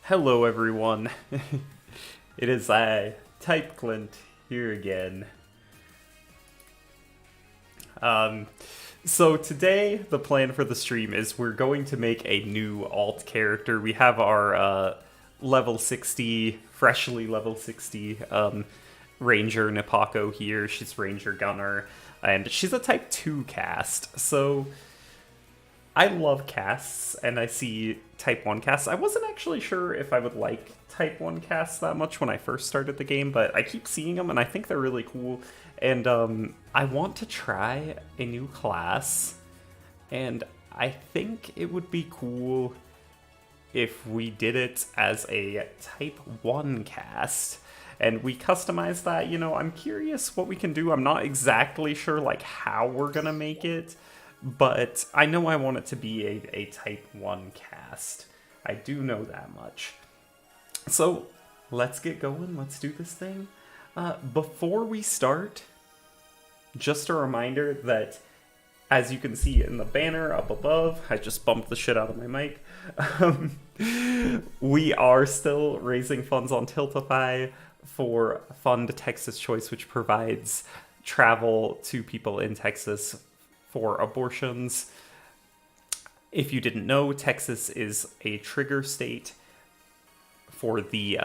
Hello everyone, it is I, Type Clint, here again. So today, the plan for the stream is we're going to make a new alt character. We have our level 60, freshly level 60 Ranger Nipako here. She's Ranger Gunner, and she's a Type 2 cast, so I love casts, and I see Type 1 casts. I wasn't actually sure if I would like Type 1 casts that much when I first started the game, but I keep seeing them, and I think they're really cool. And I want to try a new class, and I think it would be cool if we did it as a Type 1 cast. And we customize that, you know, I'm curious what we can do. I'm not exactly sure, like, how we're gonna make it. But I know I want it to be a Type 1 cast. I do know that much. So, let's get going. Let's do this thing. Before we start, just a reminder that, as you can see in the banner up above, I just bumped the shit out of my mic. We are still raising funds on Tiltify for Fund Texas Choice, which provides travel to people in Texas for abortions. If you didn't know, Texas is a trigger state for the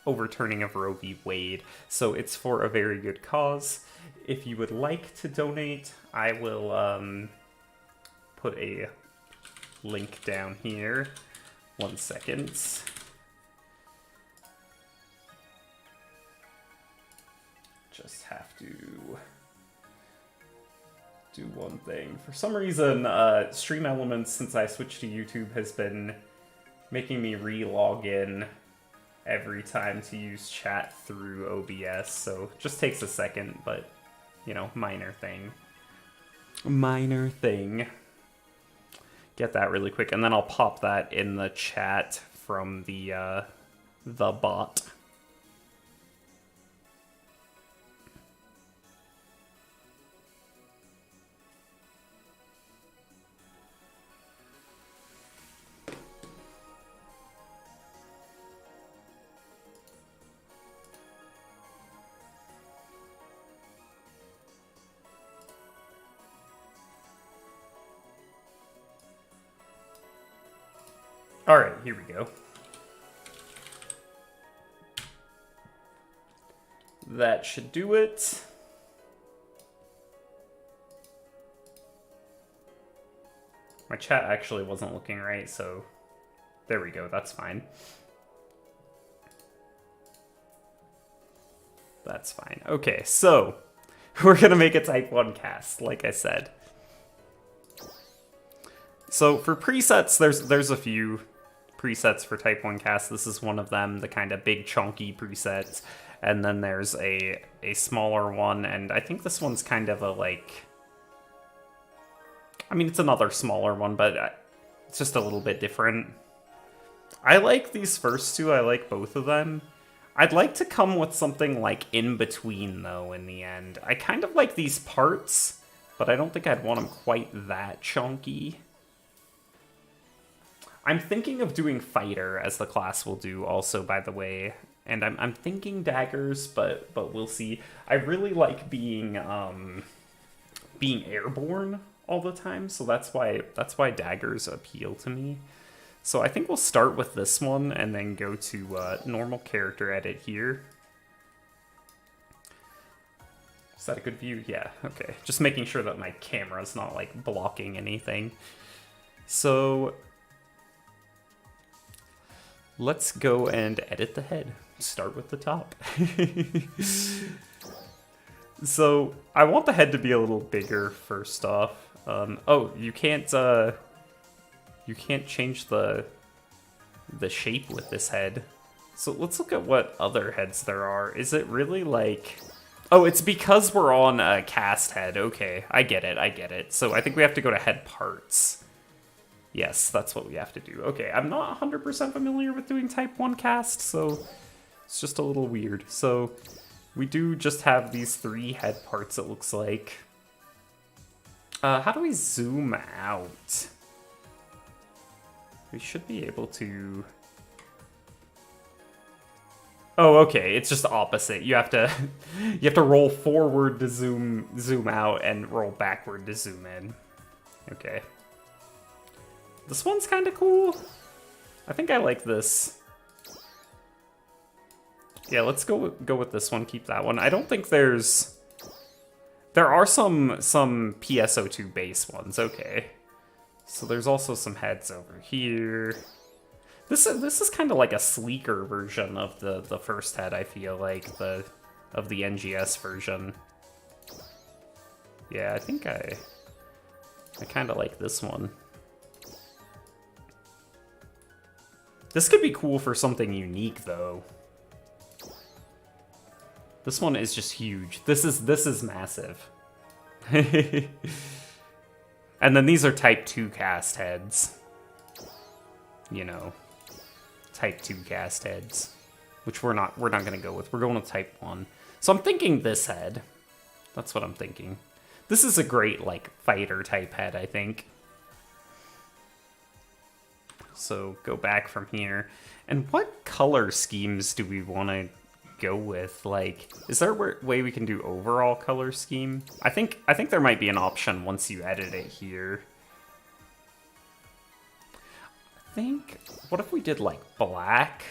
overturning of Roe v. Wade, so it's for a very good cause. If you would like to donate, I will put a link down here. 1 second. Just have to do one thing. For some reason, Stream Elements, since I switched to YouTube, has been making me re-log in every time to use chat through OBS, so it just takes a second, but, you know, minor thing. Minor thing. Get that really quick, and then I'll pop that in the chat from the bot. Alright, here we go. That should do it. My chat actually wasn't looking right, so there we go, that's fine. That's fine. Okay, so we're gonna make a Type 1 cast, like I said. So for presets, there's a few presets for Type 1 cast. This is one of them, the kind of big chunky presets. And then there's a smaller one, and I think this one's kind of a, like... I mean, it's another smaller one, but it's just a little bit different. I like these first two, I like both of them. I'd like to come with something, like, in between, though, in the end. I kind of like these parts, but I don't think I'd want them quite that chunky. I'm thinking of doing Fighter, as the class will do also, by the way. And I'm thinking Daggers, but we'll see. I really like being airborne all the time, so that's why Daggers appeal to me. So I think we'll start with this one, and then go to normal character edit here. Is that a good view? Yeah, okay. Just making sure that my camera's not, like, blocking anything. So let's go and edit the head. Start with the top. So I want the head to be a little bigger first off. Oh, you can't change the shape with this head. So let's look at what other heads there are. Is it really like... Oh, it's because we're on a cast head. Okay, I get it. So I think we have to go to head parts. Yes, that's what we have to do. Okay, I'm not 100% familiar with doing Type 1 cast, so it's just a little weird. So we do just have these 3 head parts, it looks like. How do we zoom out? We should be able to Oh, okay. It's just opposite. You have to you have to roll forward to zoom out and roll backward to zoom in. Okay. This one's kind of cool. I think I like this. Yeah, let's go with this one. Keep that one. I don't think there are some PSO2 base ones. Okay. So there's also some heads over here. This is kind of like a sleeker version of the first head, I feel like, of the NGS version. Yeah, I think I kind of like this one. This could be cool for something unique, though. This one is just huge. This is massive. And then these are Type 2 cast heads. You know, Type 2 cast heads, which we're not gonna go with. We're going with Type 1. So I'm thinking this head. That's what I'm thinking. This is a great, like, fighter type head, I think. So go back from here. And what color schemes do we want to go with? Like, is there a way we can do overall color scheme? I think there might be an option once you edit it here. I think, what if we did like black?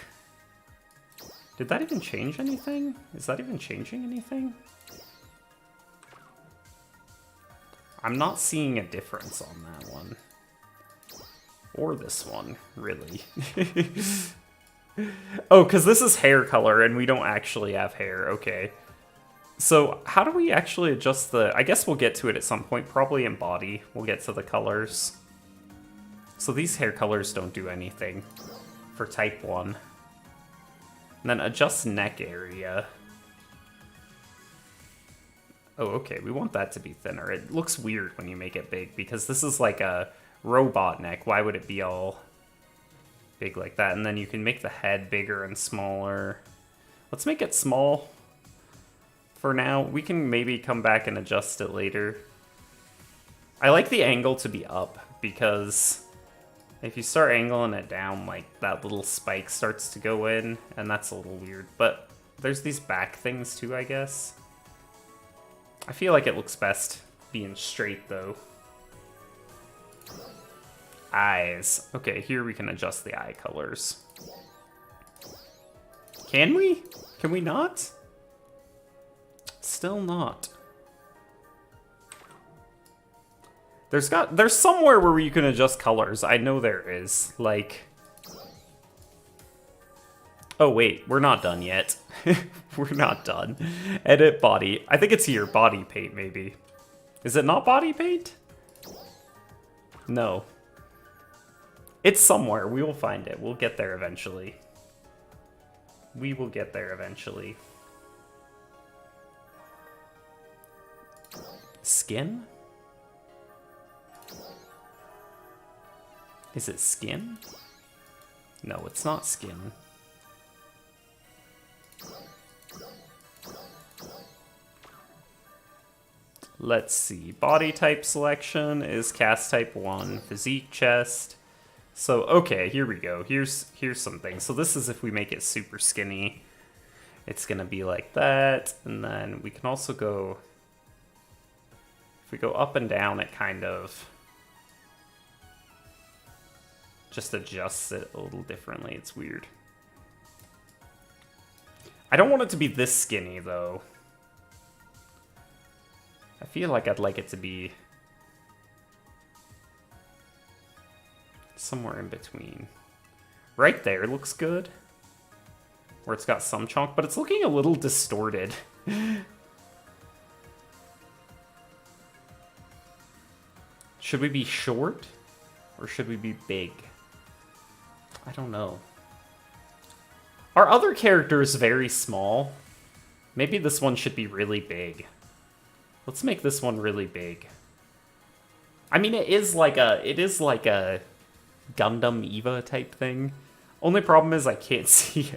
Did that even change anything? Is that even changing anything? I'm not seeing a difference on that one. Or this one, really. Oh, because this is hair color and we don't actually have hair. Okay. So how do we actually adjust the... I guess we'll get to it at some point, probably in body. We'll get to the colors. So these hair colors don't do anything for Type 1. And then adjust neck area. Oh, okay, we want that to be thinner. It looks weird when you make it big because this is like a robot neck. Why would it be all big like that? And then you can make the head bigger and smaller. Let's make it small for now. We can maybe come back and adjust it later. I like the angle to be up because if you start angling it down, like, that little spike starts to go in, and that's a little weird. But there's these back things too, I guess. I feel like it looks best being straight, though. Eyes. Okay, here we can adjust the eye colors. Can we? Can we not? Still not. There's somewhere where you can adjust colors. I know there is. Like... Oh, wait. We're not done yet. We're not done. Edit body. I think it's here. Body paint, maybe. Is it not body paint? No. It's somewhere. We will find it. We'll get there eventually. We will get there eventually. Skin? Is it skin? No, it's not skin. Let's see. Body type selection is cast type 1. Physique chest. So, okay, here we go. Here's something. So this is if we make it super skinny. It's gonna be like that. And then we can also go... If we go up and down, it kind of... just adjusts it a little differently. It's weird. I don't want it to be this skinny, though. I feel like I'd like it to be somewhere in between. Right there looks good. Where it's got some chunk, but it's looking a little distorted. Should we be short? Or should we be big? I don't know. Our other character is very small. Maybe this one should be really big. Let's make this one really big. I mean, it is like a Gundam Eva type thing. Only problem is I can't see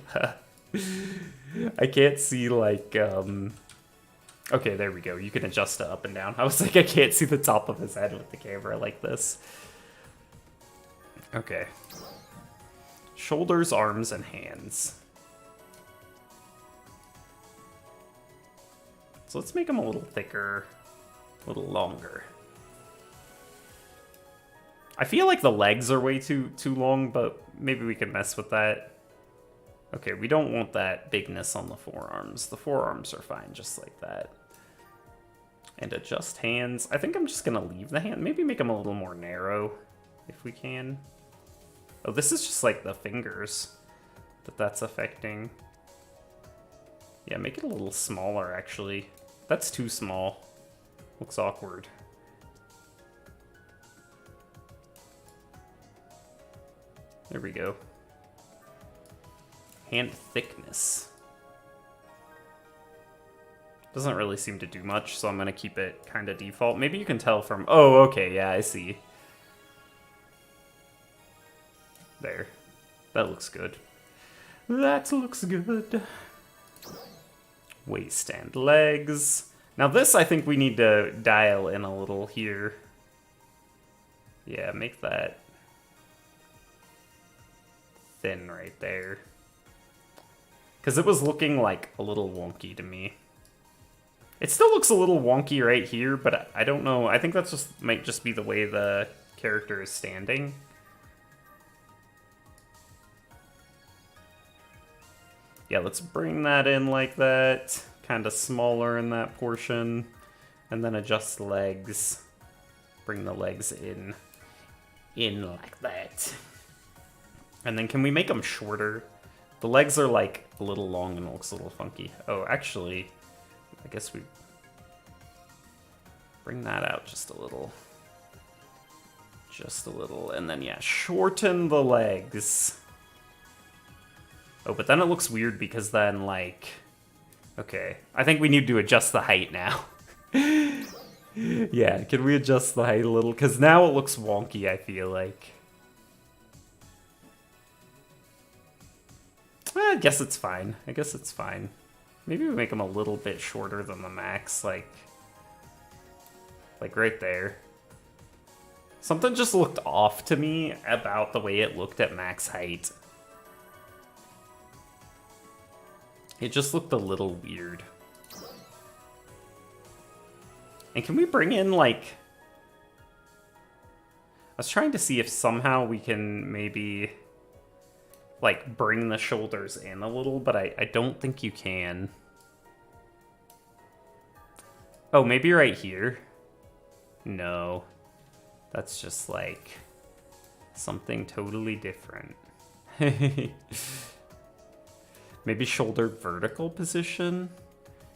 I can't see like okay, there we go. You can adjust it up and down. I was like, I can't see the top of his head with the camera like this. Okay. Shoulders, arms, and hands. So let's make him a little thicker, a little longer. I feel like the legs are way too long, but maybe we can mess with that. Okay, we don't want that bigness on the forearms. The forearms are fine just like that. And adjust hands. I think I'm just gonna leave the hand. Maybe make them a little more narrow if we can. Oh, this is just like the fingers that's affecting. Yeah, make it a little smaller actually. That's too small. Looks awkward. There we go. Hand thickness. Doesn't really seem to do much, so I'm gonna keep it kind of default. Maybe you can tell from... Oh, okay, yeah, I see. There. That looks good. That looks good. Waist and legs. Now this, I think we need to dial in a little here. Yeah, make that thin right there. Because it was looking like a little wonky to me. It still looks a little wonky right here, but I don't know. I think that's just might just be the way the character is standing. Yeah, let's bring that in like that. Kind of smaller in that portion. And then adjust legs. Bring the legs in like that. And then can we make them shorter? The legs are like a little long and it looks a little funky. Oh, actually, I guess we bring that out just a little. Just a little. And then, yeah, shorten the legs. Oh, but then it looks weird because then, like... Okay, I think we need to adjust the height now. Yeah, can we adjust the height a little? Because now it looks wonky, I feel like. I guess it's fine. I guess it's fine. Maybe we make them a little bit shorter than the max, like right there. Something just looked off to me about the way it looked at max height. It just looked a little weird. And can we bring in, like... I was trying to see if somehow we can maybe... like, bring the shoulders in a little, but I don't think you can. Oh, maybe right here? No. That's just, like, something totally different. Maybe shoulder vertical position?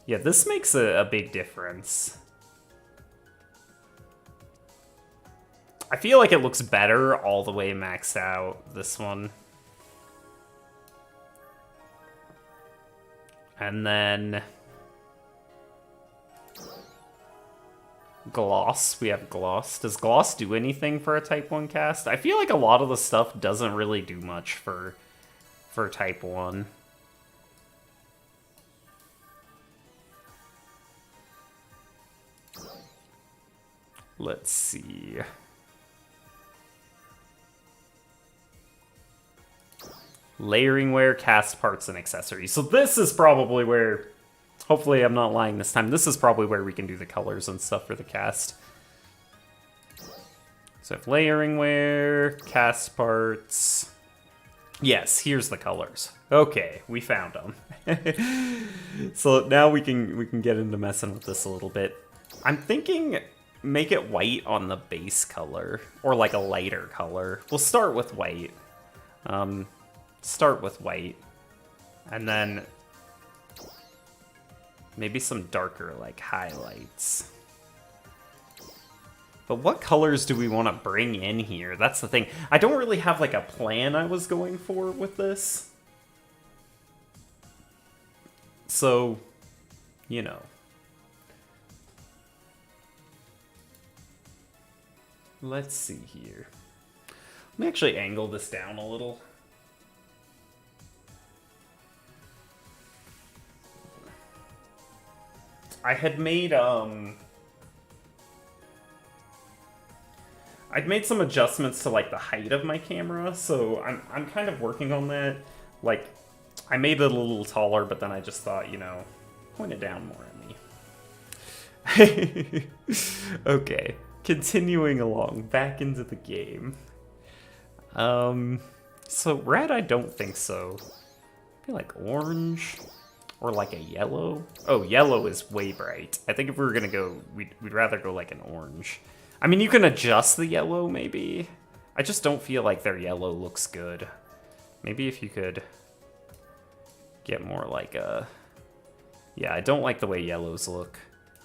Yeah, this makes a big difference. I feel like it looks better all the way maxed out, this one. And then... gloss. We have gloss. Does gloss do anything for a Type 1 cast? I feel like a lot of the stuff doesn't really do much for Type 1. Let's see. Layering wear, cast parts, and accessories. So this is probably where, hopefully I'm not lying this time, this is probably where we can do the colors and stuff for the cast. So if layering wear, cast parts. Yes, here's the colors. Okay, we found them. So now we can get into messing with this a little bit. I'm thinking make it white on the base color, or like a lighter color. We'll start with white. Start with white, and then maybe some darker like highlights. But what colors do we want to bring in here? That's the thing. I don't really have like a plan I was going for with this. So, you know. Let's see here. Let me actually angle this down a little. I had made, I'd made some adjustments to, like, the height of my camera, so I'm kind of working on that. Like, I made it a little taller, but then I just thought, you know, point it down more at me. Okay, continuing along, back into the game. So red, I don't think so. I feel like orange, or like a yellow. Oh, yellow is way bright. I think if we were gonna go, we'd rather go like an orange. I mean, you can adjust the yellow, maybe. I just don't feel like their yellow looks good. Maybe if you could get more like a... Yeah, I don't like the way yellows look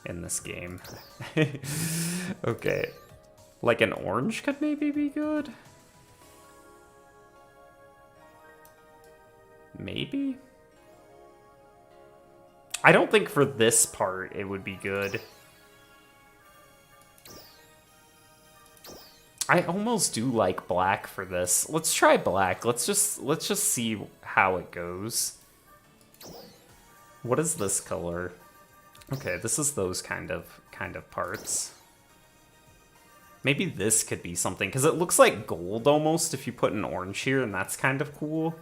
in this game. Okay. Like an orange could maybe be good? Maybe? I don't think for this part it would be good. I almost do like black for this. Let's try black. Let's just see how it goes. What is this color? Okay, this is those kind of parts. Maybe this could be something, because it looks like gold almost if you put an orange here, and that's kind of cool.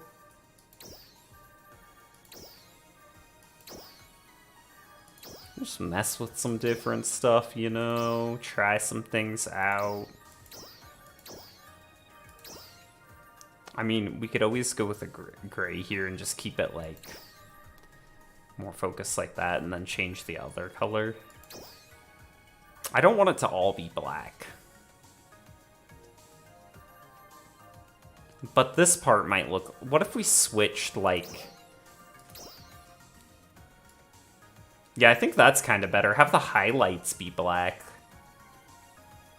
Just mess with some different stuff, you know? Try some things out. I mean, we could always go with a gray here and just keep it, like, more focused like that, and then change the other color. I don't want it to all be black. But this part might look... What if we switched, like... Yeah, I think that's kind of better. Have the highlights be black.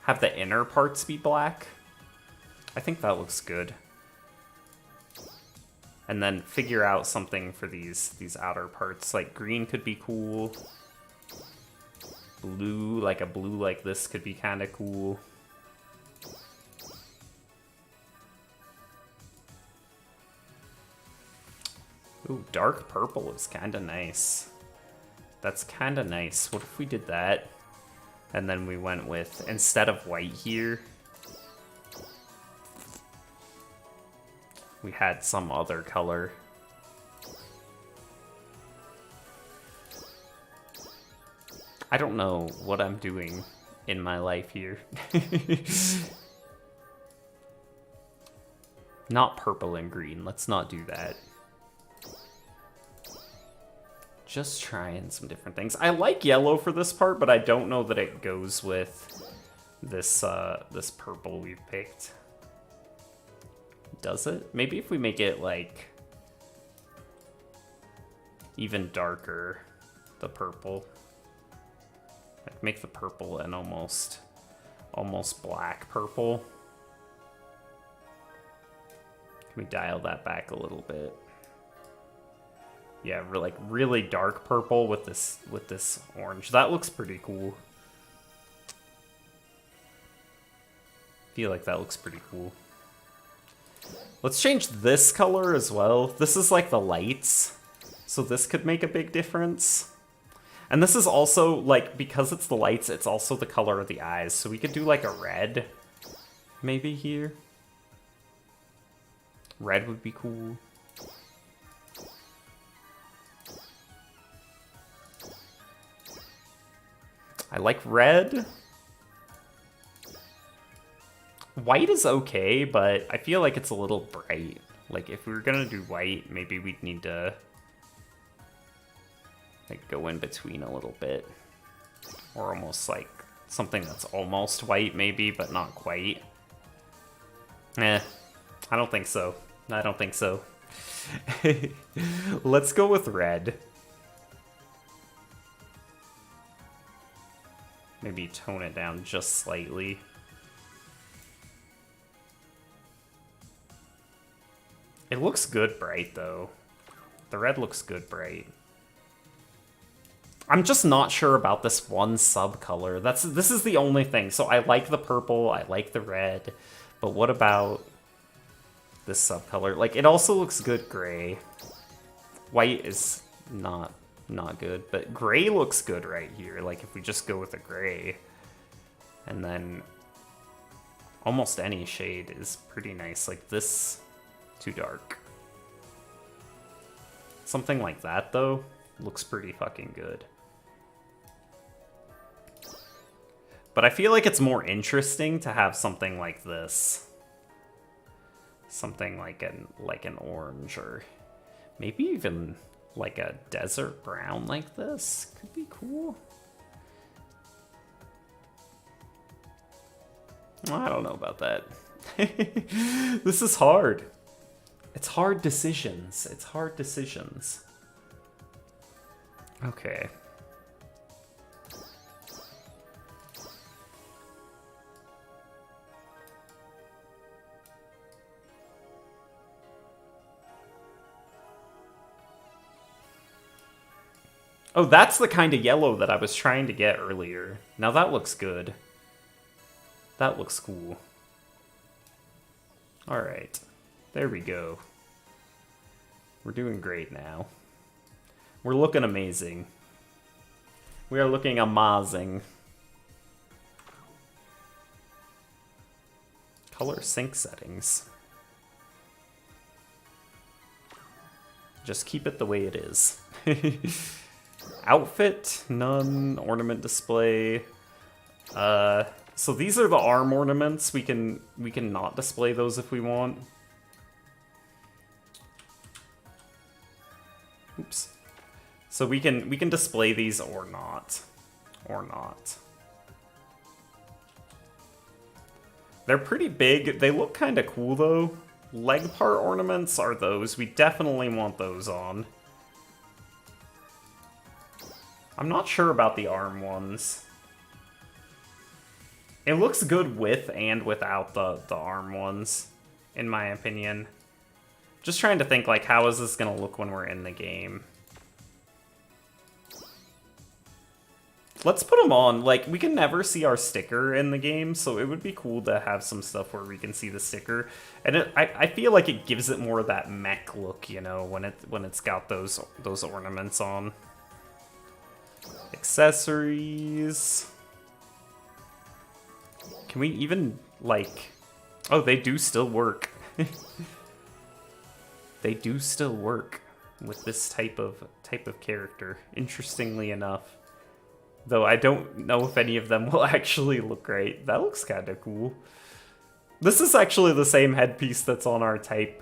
Have the inner parts be black. I think that looks good. And then figure out something for these outer parts. Like green could be cool. Blue, like a blue like this could be kind of cool. Ooh, dark purple is kind of nice. That's kind of nice. What if we did that? And then we went with, instead of white here, we had some other color. I don't know what I'm doing in my life here. Not purple and green. Let's not do that. Just trying some different things. I like yellow for this part, but I don't know that it goes with this this purple we've picked. Does it? Maybe if we make it like even darker, the purple. Like make the purple an almost black purple. Can we dial that back a little bit? Yeah, like really dark purple with this orange. That looks pretty cool. Feel like that looks pretty cool. Let's change this color as well. This is like the lights, so this could make a big difference. And this is also, like, because it's the lights, it's also the color of the eyes. So we could do like a red, maybe here. Red would be cool. I like red. White is okay, but I feel like it's a little bright. Like, if we were gonna do white, maybe we'd need to like go in between a little bit. Or almost like something that's almost white, maybe, but not quite. I don't think so. I don't think so. Let's go with red. Maybe tone it down just slightly. It looks good bright, though. The red looks good bright. I'm just not sure about this one sub-color. This is the only thing. So I like the purple, I like the red, but what about this sub-color? Like, it also looks good gray. White is not good, but gray looks good right here. Like, if we just go with a gray, and then almost any shade is pretty nice. Like this, too dark. Something like that, though, looks pretty fucking good. But I feel like it's more interesting to have something like this. Something like an orange, or maybe even like a desert brown like this. Could be cool. I don't know about that. This is hard. It's hard decisions. It's hard decisions. Okay. Oh, that's the kind of yellow that I was trying to get earlier. Now that looks good. That looks cool. Alright. There we go. We're doing great now. We're looking amazing. We are looking amazing. Color sync settings. Just keep it the way it is. Outfit, none. Ornament display. So these are the arm ornaments. We can not display those if we want. Oops. So we can display these or not. Or not. They're pretty big. They look kind of cool though. Leg part ornaments are those. We definitely want those on. I'm not sure about the arm ones. It looks good with and without the arm ones, in my opinion. Just trying to think, like, how is this gonna look when we're in the game? Let's put them on. Like, we can never see our sticker in the game, so it would be cool to have some stuff where we can see the sticker. And I feel like it gives it more of that mech look, you know, when it's got those ornaments on. Accessories. Can we even, like... Oh, they do still work. They do still work with this type of character, interestingly enough. Though I don't know if any of them will actually look great. That looks kind of cool. This is actually the same headpiece that's on our Type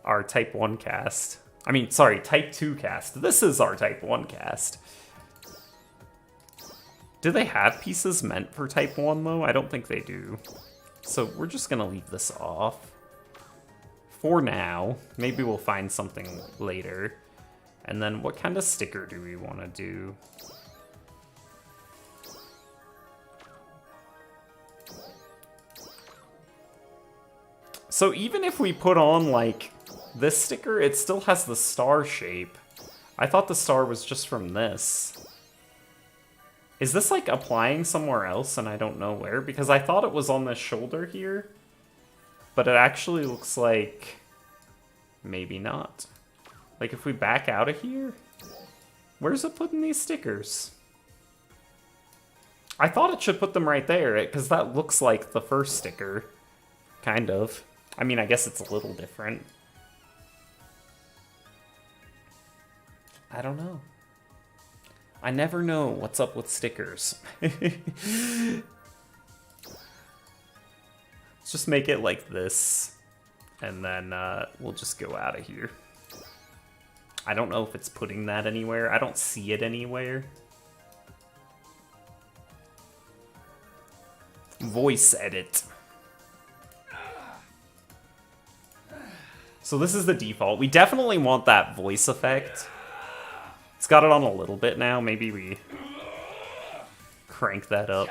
1 cast. I mean, sorry, Type 2 cast. This is our Type 1 cast. Do they have pieces meant for Type 1, though? I don't think they do. So we're just gonna leave this off. For now. Maybe we'll find something later. And then what kind of sticker do we want to do? So even if we put on, like, this sticker, it still has the star shape. I thought the star was just from this. Is this, like, applying somewhere else and I don't know where? Because I thought it was on the shoulder here. But it actually looks like... maybe not. Like, if we back out of here... where's it putting these stickers? I thought it should put them right there, because that looks like the first sticker. Kind of. I mean, I guess it's a little different. I don't know. I never know what's up with stickers. Let's just make it like this. And then we'll just go out of here. I don't know if it's putting that anywhere. I don't see it anywhere. Voice edit. So this is the default. We definitely want that voice effect. It's got it on a little bit now. Maybe we crank that up.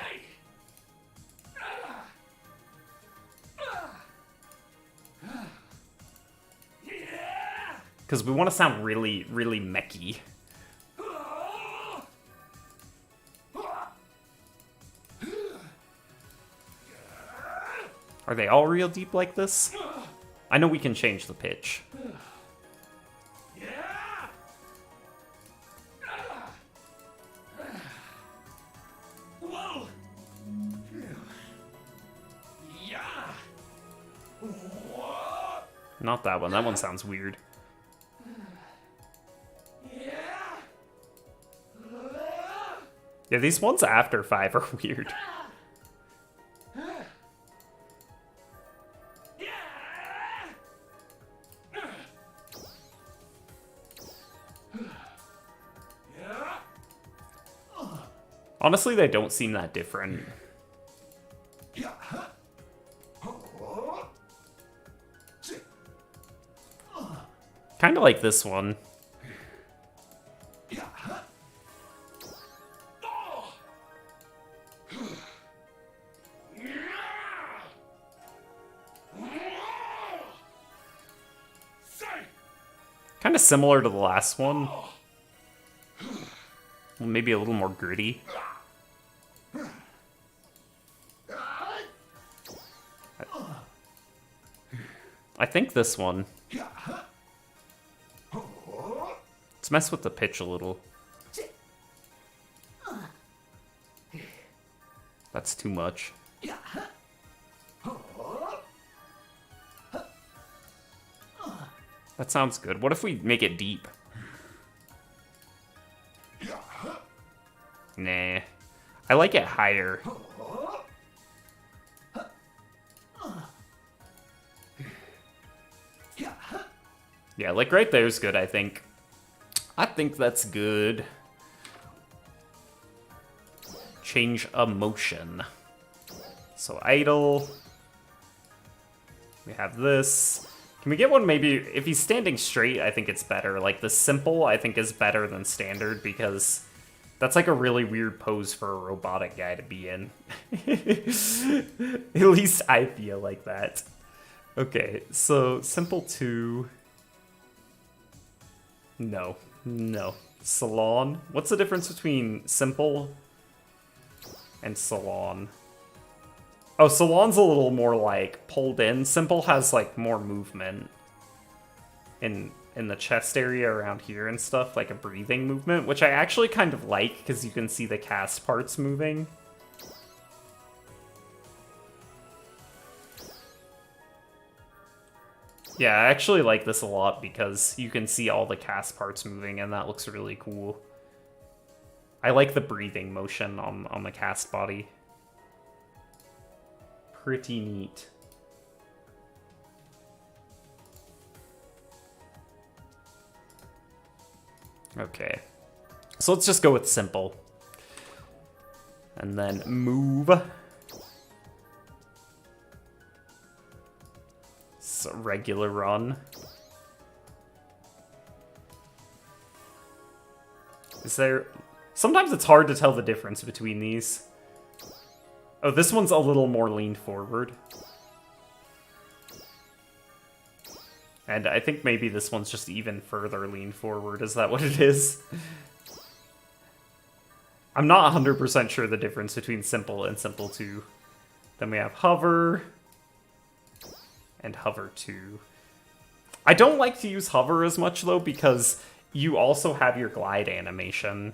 Because we want to sound really, really mechy. Are they all real deep like this? I know we can change the pitch. Not that one. That one sounds weird. Yeah, these ones after 5 are weird. Honestly, they don't seem that different. Kind of like this one. Kind of similar to the last one. Well, maybe a little more gritty. I think this one. Let's mess with the pitch a little. That's too much. That sounds good. What if we make it deep? Nah. I like it higher. Yeah, like right there is good, I think. I think that's good. Change emotion. So idle. We have this. Can we get one maybe, if he's standing straight, I think it's better. Like the simple, I think is better than standard because that's like a really weird pose for a robotic guy to be in. At least I feel like that. Okay, so simple 2. No, no. Salon. What's the difference between simple and salon? Oh, salon's a little more like pulled in. Simple has like more movement in the chest area around here and stuff, like a breathing movement, which I actually kind of like because you can see the cast parts moving. Yeah, I actually like this a lot because you can see all the cast parts moving and that looks really cool. I like the breathing motion on the cast body. Pretty neat. Okay. So let's just go with simple. And then move. So regular run. Is there... Sometimes it's hard to tell the difference between these. Oh, this one's a little more leaned forward. And I think maybe this one's just even further leaned forward. Is that what it is? I'm not 100% sure the difference between simple and simple 2. Then we have hover. And hover 2. I don't like to use hover as much, though, because you also have your glide animation.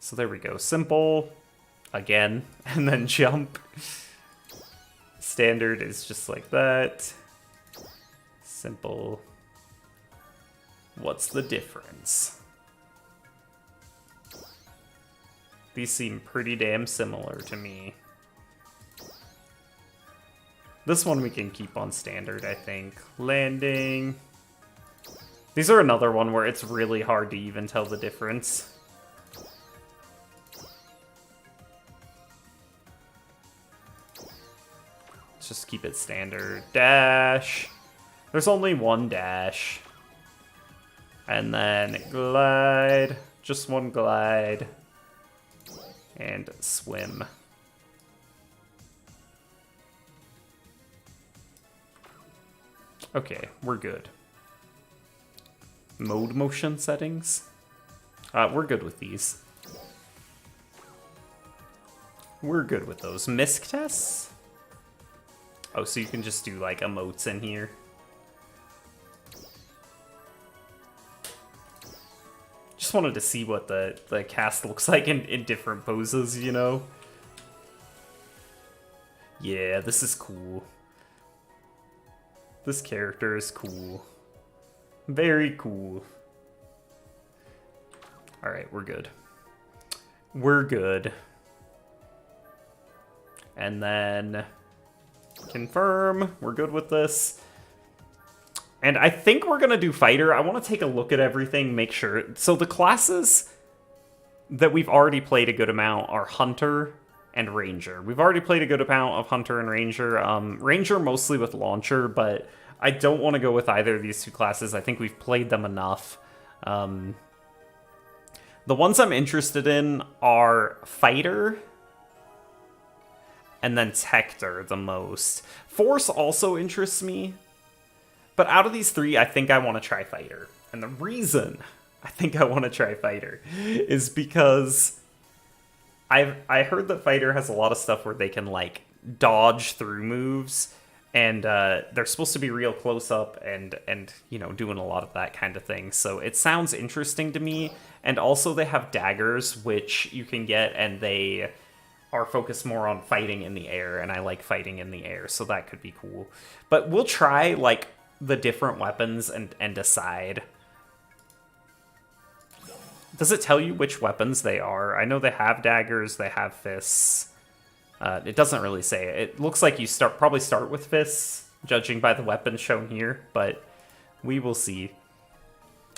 So there we go. Simple. Again, and then jump. Standard is just like that. Simple. What's the difference? These seem pretty damn similar to me. This one we can keep on standard, I think. Landing. These are another one where it's really hard to even tell the difference. Just keep it standard. Dash. There's only one dash. And then glide. Just one glide. And swim. Okay, we're good. Mode motion settings. We're good with these. We're good with those. Misc tests? Oh, so you can just do, like, emotes in here. Just wanted to see what the cast looks like in different poses, you know? Yeah, this is cool. This character is cool. Very cool. Alright, we're good. We're good. And then... confirm. We're good with this. And I think we're going to do fighter. I want to take a look at everything, make sure. So the classes, that we've already played a good amount are Hunter and Ranger. We've already played a good amount of Hunter and Ranger. Ranger mostly with Launcher, but I don't want to go with either of these two classes. I think we've played them enough. The ones I'm interested in are Fighter and then Tector the most. Force also interests me, but out of these three, I think I want to try Fighter. And the reason I think I want to try Fighter is because I heard that Fighter has a lot of stuff where they can, like, dodge through moves, and they're supposed to be real close up and you know, doing a lot of that kind of thing. So it sounds interesting to me. And also they have daggers, which you can get, and they are focused more on fighting in the air, and I like fighting in the air, so that could be cool. But we'll try, like, the different weapons and decide. Does it tell you which weapons they are? I know they have daggers, they have fists. It doesn't really say it. It looks like you probably start with fists, judging by the weapons shown here, but we will see.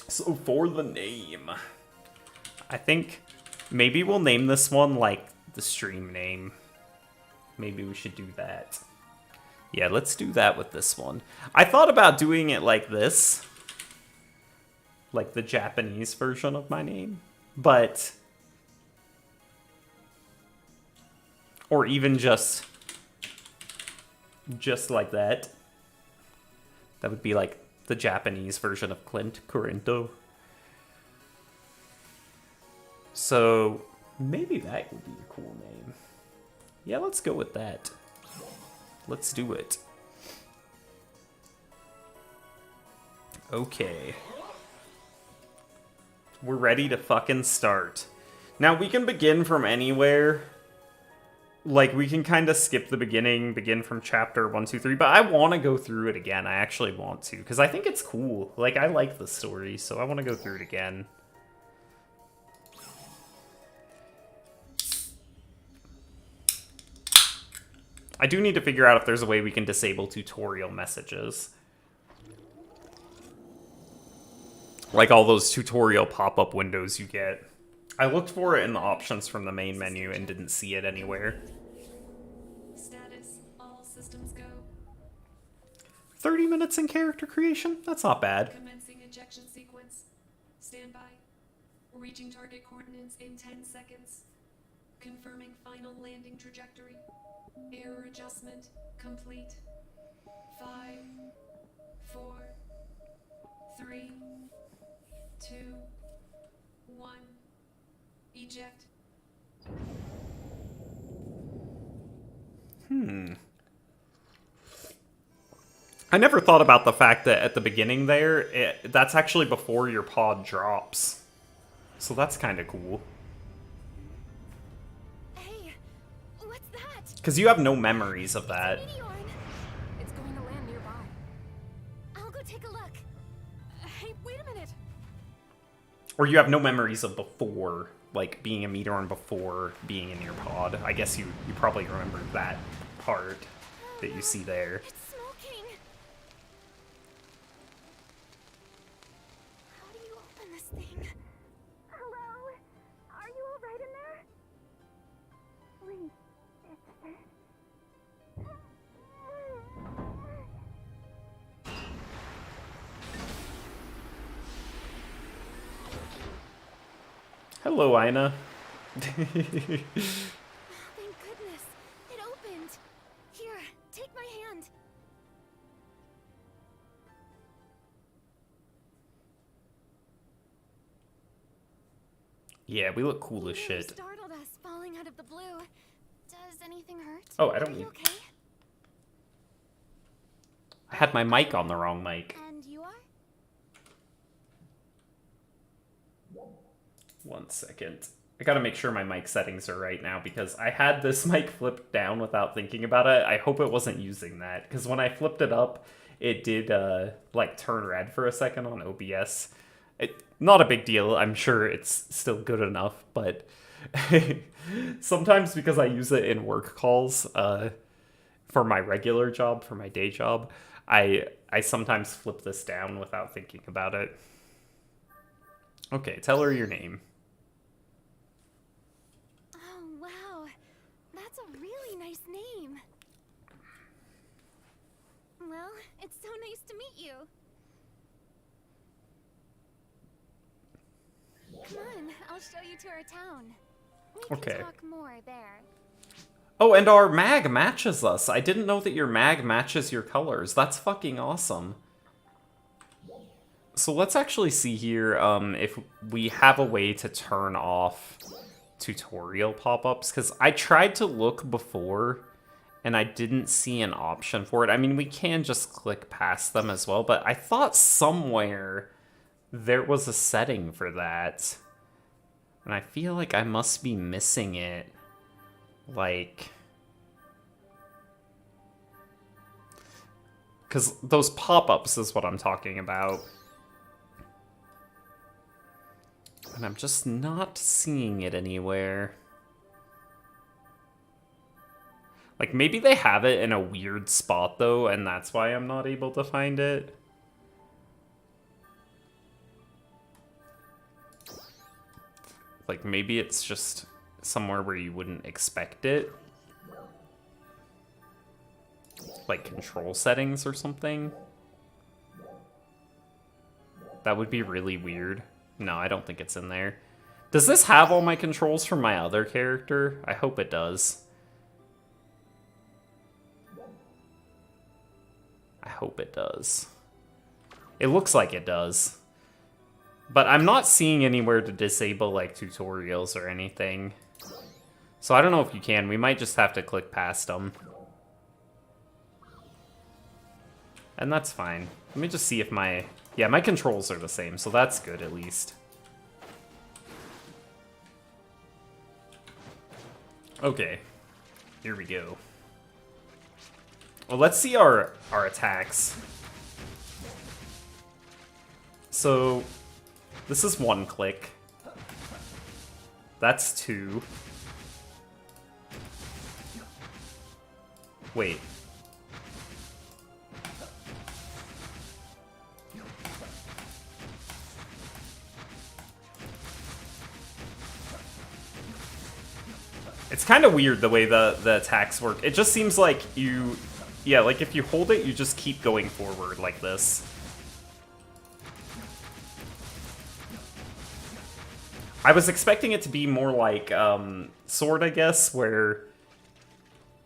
So for the name, I think maybe we'll name this one like the stream name. Maybe we should do that. Yeah, let's do that with this one. I thought about doing it like this, like the Japanese version of my name, but, or even just like that. That would be like the Japanese version of Clint Corinto. So maybe that would be a cool name. Yeah, let's go with that. Let's do it. Okay. We're ready to fucking start. Now, we can begin from anywhere. Like, we can kind of skip the beginning, begin from chapter 1, 2, 3, but I want to go through it again. I actually want to, because I think it's cool. Like, I like the story, so I want to go through it again. I do need to figure out if there's a way we can disable tutorial messages. Like all those tutorial pop-up windows you get. I looked for it in the options from the main menu and didn't see it anywhere. Status, all systems go. 30 minutes in character creation? That's not bad. Commencing ejection sequence. Stand by. Reaching target coordinates in 10 seconds. Confirming final landing trajectory. Error adjustment complete. 5, 4, 3, 2, 1. Eject. I never thought about the fact that at the beginning there, that's actually before your pod drops. So that's kind of cool. Hey, what's that? Because you have no memories of that. Meteorn. It's going to land nearby. I'll go take a look. Hey, wait a minute. Or you have no memories of before, like being a Meteorn before being in your pod. I guess you probably remember that part that you see there. It's smoking. How do you open this thing? Hello? Are you all right in there? Please, Hello, Ina. Thank goodness. It opened. Here, take my hand. Yeah, we look cool as You shit. startled us falling out of the blue. Does anything hurt? Oh, I don't Are you need... okay? I had my mic on the wrong mic. And you are? 1 second. I gotta make sure my mic settings are right now because I had this mic flipped down without thinking about it. I hope it wasn't using that because when I flipped it up, it did like turn red for a second on OBS. Not a big deal. I'm sure it's still good enough, but sometimes because I use it in work calls for my regular job, for my day job, I sometimes flip this down without thinking about it. Okay, tell her your name. it's so nice to meet you. Come on, I'll show you to our town. We Okay. can talk more there. Oh, and our mag matches us. I didn't know that your mag matches your colors. That's fucking awesome. So let's actually see here if we have a way to turn off tutorial pop-ups, because I tried to look before and I didn't see an option for it. I mean, we can just click past them as well, but I thought somewhere there was a setting for that. And I feel like I must be missing it. Like, because those pop-ups is what I'm talking about. And I'm just not seeing it anywhere. Like, maybe they have it in a weird spot, though, and that's why I'm not able to find it. Like, maybe it's just somewhere where you wouldn't expect it. Like, control settings or something. That would be really weird. No, I don't think it's in there. Does this have all my controls from my other character? I hope it does. I hope it does. It looks like it does. But I'm not seeing anywhere to disable, like, tutorials or anything. So I don't know if you can. We might just have to click past them. And that's fine. Let me just see if my... Yeah, my controls are the same, so that's good at least. Okay. Here we go. Well, let's see our attacks. So, this is 1 click. That's 2. Wait. It's kind of weird the way the attacks work. It just seems like you... Yeah, like if you hold it, you just keep going forward like this. I was expecting it to be more like Sword, I guess, where,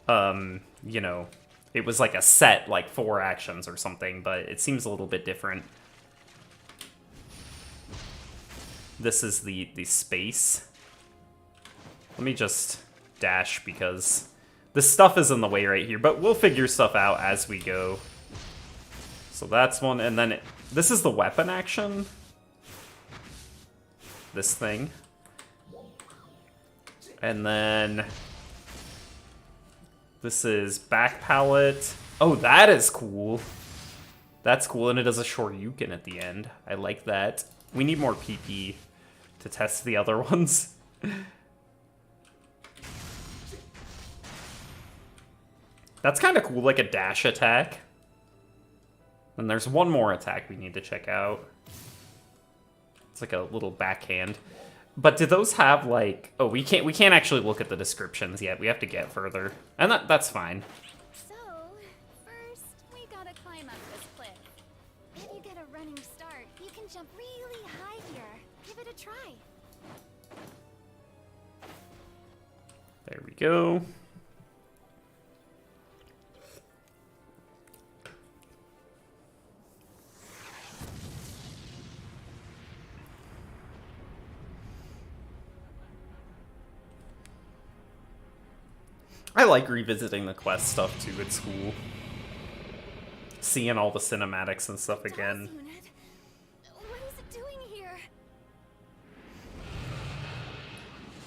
you know, it was like a set, like 4 actions or something, but it seems a little bit different. This is the space. Let me just dash because this stuff is in the way right here, but we'll figure stuff out as we go. So that's one, and then this is the weapon action. This thing. And then this is back palette. Oh, that is cool. That's cool, and it does a Shoryuken at the end. I like that. We need more PP to test the other ones. That's kind of cool, like a dash attack. And there's one more attack we need to check out. It's like a little backhand. But do those have like... Oh, we can't actually look at the descriptions yet. We have to get further. And that's fine. So, first, we gotta climb up this cliff. If you get a running start, you can jump really high here. Give it a try. There we go. I like revisiting the quest stuff too, it's cool. Seeing all the cinematics and stuff again. What is it doing here?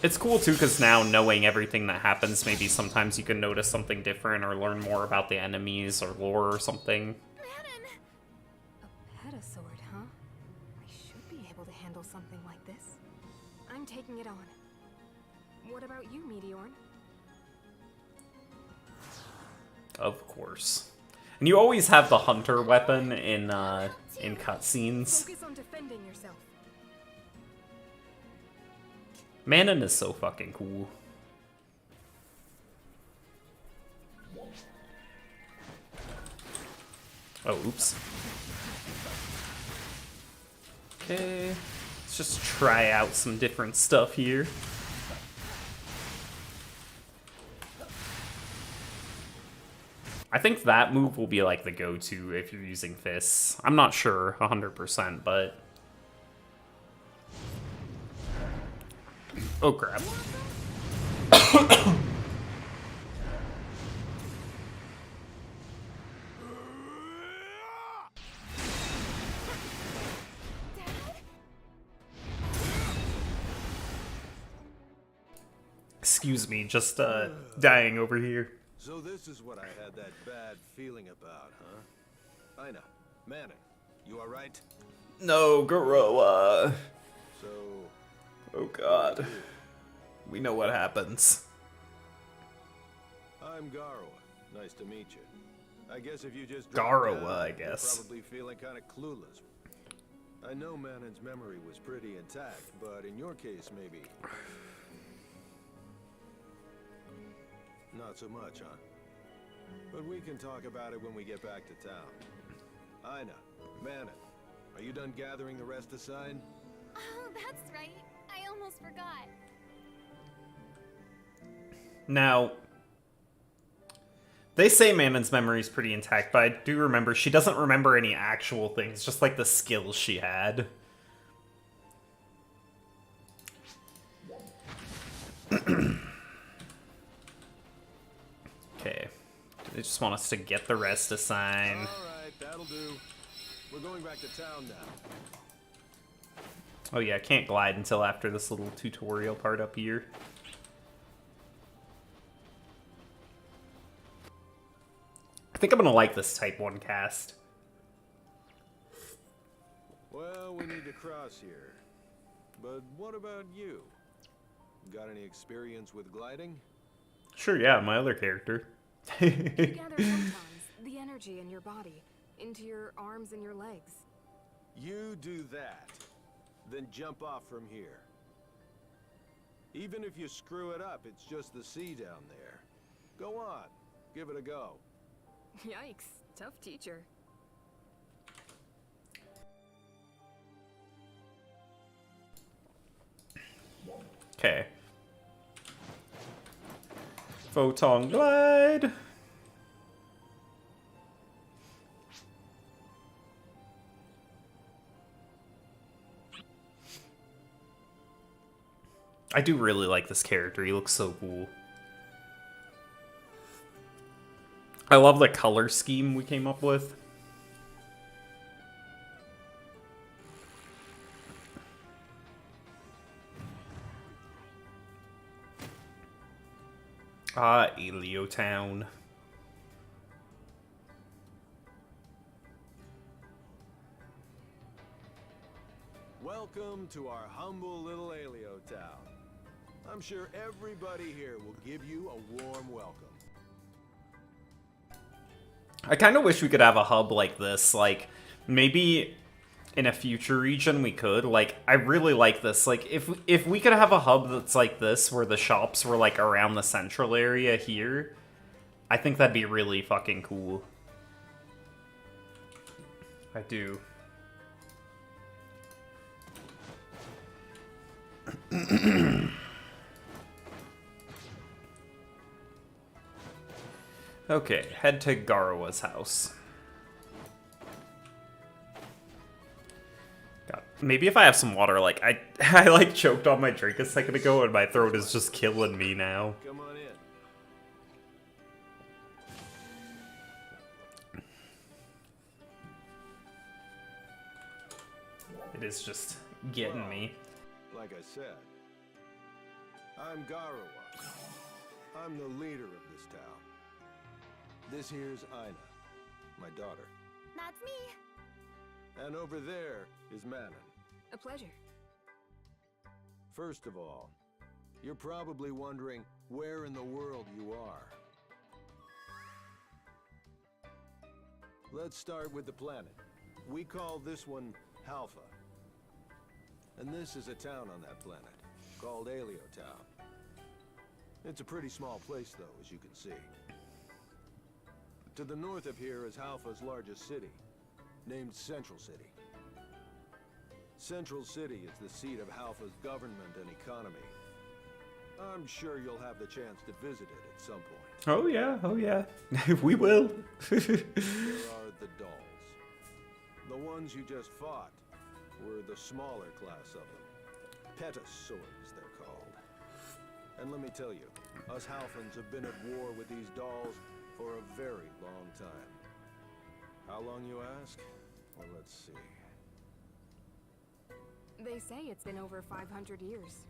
It's cool too, because now knowing everything that happens, maybe sometimes you can notice something different or learn more about the enemies or lore or something. Manon! A petasword, huh? I should be able to handle something like this. I'm taking it on. What about you, Meteorn? Of course. And you always have the hunter weapon in cutscenes. Focus on defending yourself. Manon is so fucking cool. Oh, oops. Okay, let's just try out some different stuff here. I think that move will be like the go-to if you're using fists. I'm not sure 100%, but... Oh, crap. Excuse me, just dying over here. So this is what I had that bad feeling about, huh? Aina, Manning, you alright? No, Garoa. So... Oh god. We know what happens. I'm Garoa. Nice to meet you. I guess if you just Garoa, down, I guess. You're probably feeling kind of clueless. I know Manning's memory was pretty intact, but in your case, maybe... Not so much, huh? But we can talk about it when we get back to town. Aina, Manning, are you done gathering the rest aside? Oh, that's right. I almost forgot. Now, they say Mammon's memory is pretty intact, but I do remember she doesn't remember any actual things, just like the skills she had. Okay. They just want us to get the rest assigned. Alright, that'll do. We're going back to town now. Oh yeah, I can't glide until after this little tutorial part up here. I think I'm gonna like this Type 1 cast. Well, we need to cross here. But what about you? Got any experience with gliding? Sure, yeah, my other character. You gather photons, the energy in your body, into your arms and your legs. You do that, then jump off from here. Even if you screw it up, it's just the sea down there. Go on, give it a go. Yikes, tough teacher. Okay. Photon glide. I do really like this character. He looks so cool. I love the color scheme we came up with. Ah, Eliotown. Welcome to our humble little Alio town. I'm sure everybody here will give you a warm welcome. I kind of wish we could have a hub like this. Like, maybe in a future region we could. Like, I really like this. Like, if we could have a hub that's like this, where the shops were, like, around the central area here, I think that'd be really fucking cool. I do. Okay, head to Garowa's house. God, maybe if I have some water, like, I like choked on my drink a second ago and my throat is just killing me now. Come on in. It is just getting me. Like I said, I'm Garowa. I'm the leader of this town. This here's Aina, my daughter. That's me. And over there is Manning. A pleasure. First of all, you're probably wondering where in the world you are. Let's start with the planet. We call this one Halpha. And this is a town on that planet, called Aliotown. It's a pretty small place, though, as you can see. To the north of here is Halpha's largest city, named Central City. Central City is the seat of Halpha's government and economy. I'm sure you'll have the chance to visit it at some point. Oh yeah. We will. There are the dolls. The ones you just fought were the smaller class of them. Petasaurs, they're called. And let me tell you, us Halphans have been at war with these dolls for a very long time. How long, you ask? Well, let's see. They say it's been over 500 years.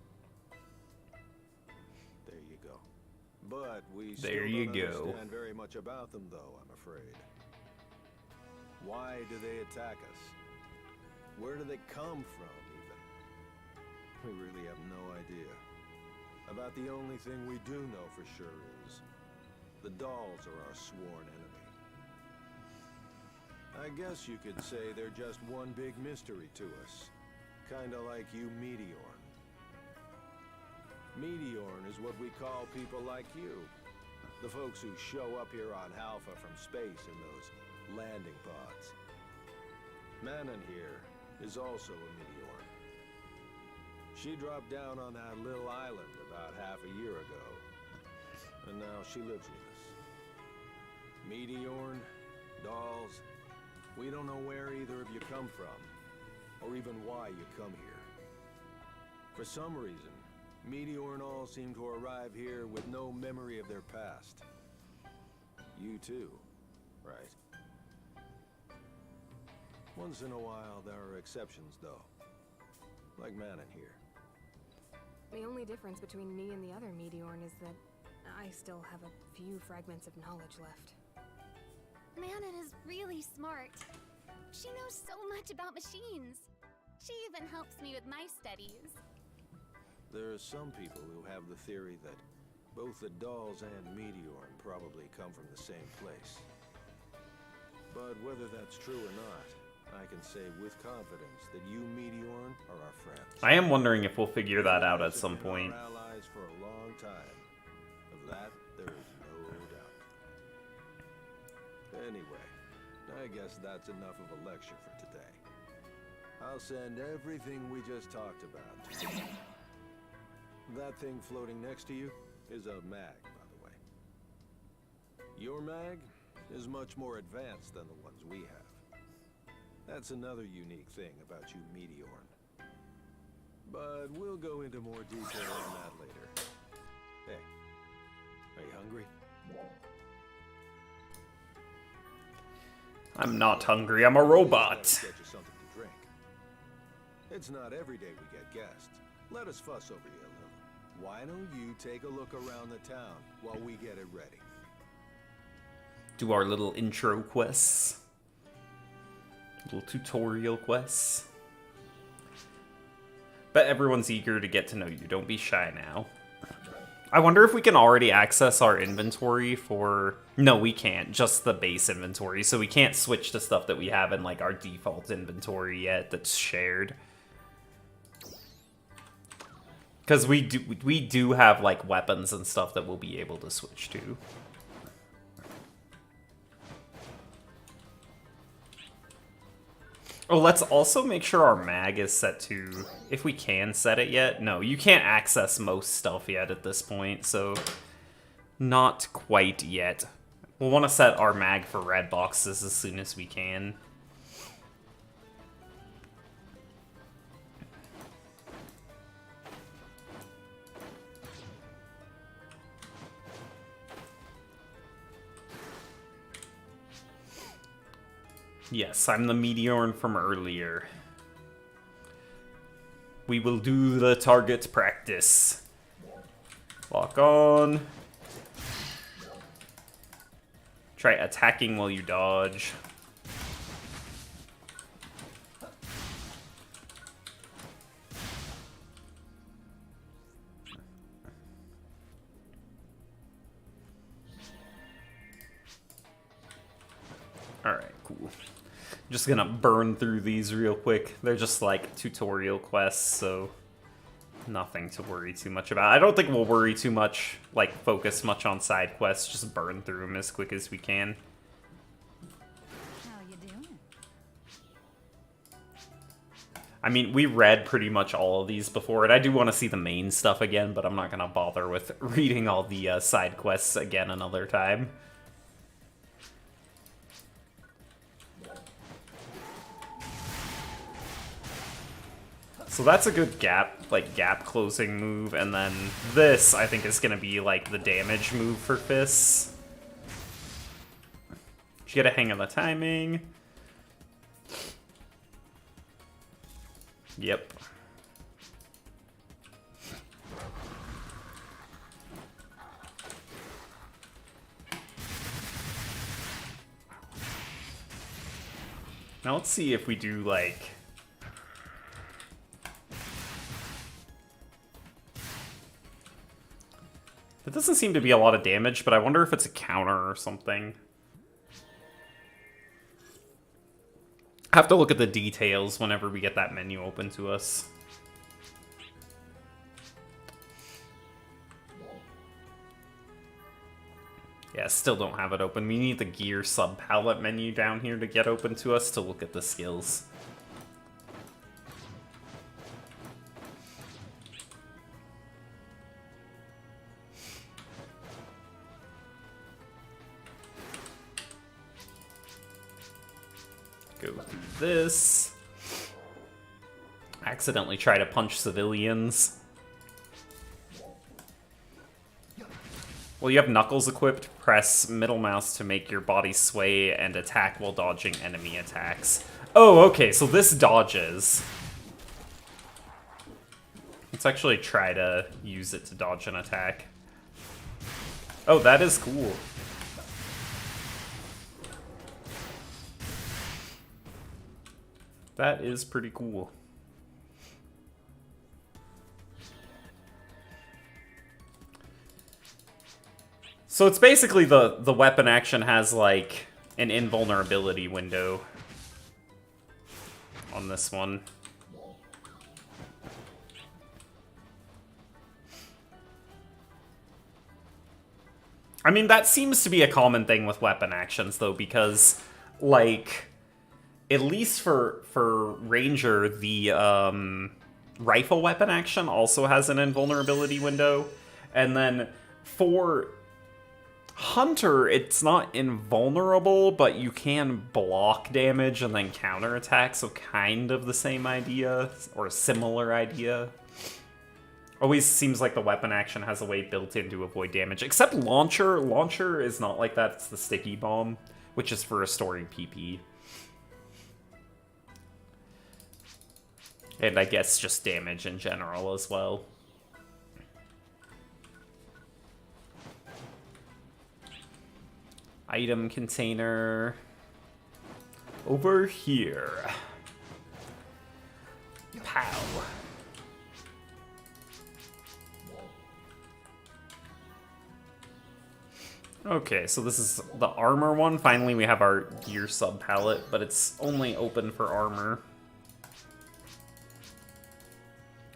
There you go. But we There still you don't go. understand very much about them, though, I'm afraid. Why do they attack us? Where do they come from, even? We really have no idea. About the only thing we do know for sure is the dolls are our sworn enemy. I guess you could say they're just one big mystery to us. Kinda like you, Meteorn. Meteorn is what we call people like you. The folks who show up here on Halpha from space in those landing pods. Manon here is also a Meteorn. She dropped down on that little island about half a year ago. And now she lives with us. Meteorn, dolls, we don't know where either of you come from. Or even why you come here. For some reason, Meteorn all seem to arrive here with no memory of their past. You too, right? Once in a while, there are exceptions, though. Like Manon here. The only difference between me and the other Meteorn is that I still have a few fragments of knowledge left. Manon is really smart. She knows so much about machines. She even helps me with my studies. There are some people who have the theory that both the dolls and Meteorn probably come from the same place. But whether that's true or not, I can say with confidence that you, Meteorn, are our friends. I am wondering if we'll figure that out at some point. Our allies for a long time. Of that, there is no doubt. Anyway, I guess that's enough of a lecture for today. I'll send everything we just talked about. That thing floating next to you is a mag, by the way. Your mag is much more advanced than the ones we have. That's another unique thing about you, Meteorn. But we'll go into more detail on that later. Hey, are you hungry? I'm not hungry, I'm a robot. Get you something to drink. It's not every day we get guests. Let us fuss over you a little. Why don't you take a look around the town while we get it ready? Do our little intro quests. Little tutorial quests. But everyone's eager to get to know you. Don't be shy now. I wonder if we can already access our inventory for... No, we can't. Just the base inventory. So we can't switch to stuff that we have in like our default inventory yet that's shared. Because we do have like weapons and stuff that we'll be able to switch to. Oh, let's also make sure our mag is set to... If we can set it yet. No, you can't access most stuff yet at this point, so... Not quite yet. We'll want to set our mag for red boxes as soon as we can. Yes, I'm the Meteorn from earlier. We will do the target practice. Lock on. Try attacking while you dodge. Alright, cool. Just gonna burn through these real quick. They're just like tutorial quests, so nothing to worry too much about. I don't think we'll worry too much, like focus much on side quests, just burn through them as quick as we can. I mean, we read pretty much all of these before, and I do want to see the main stuff again, but I'm not going to bother with reading all the side quests again another time. So that's a good gap closing move, and then this, I think, is going to be, like, the damage move for fists. You get a hang of the timing. Yep. Now let's see if we do, like... It doesn't seem to be a lot of damage, but I wonder if it's a counter or something. I have to look at the details whenever we get that menu open to us. Yeah, still don't have it open. We need the gear sub-palette menu down here to get open to us to look at the skills. Go through this. Accidentally try to punch civilians. Well, you have Knuckles equipped. Press middle mouse to make your body sway and attack while dodging enemy attacks. Oh, okay, so this dodges. Let's actually try to use it to dodge an attack. Oh, that is cool. That is pretty cool. So it's basically the weapon action has like an invulnerability window on this one. I mean, that seems to be a common thing with weapon actions though, because like at least for Ranger, the rifle weapon action also has an invulnerability window. And then for Hunter, it's not invulnerable, but you can block damage and then counterattack, so kind of the same idea, or a similar idea. Always seems like the weapon action has a way built in to avoid damage, except Launcher. Launcher is not like that, it's the sticky bomb, which is for restoring PP. And I guess just damage in general as well. Item container over here. Pow. Okay, so this is the armor one. Finally, we have our gear sub palette, but it's only open for armor.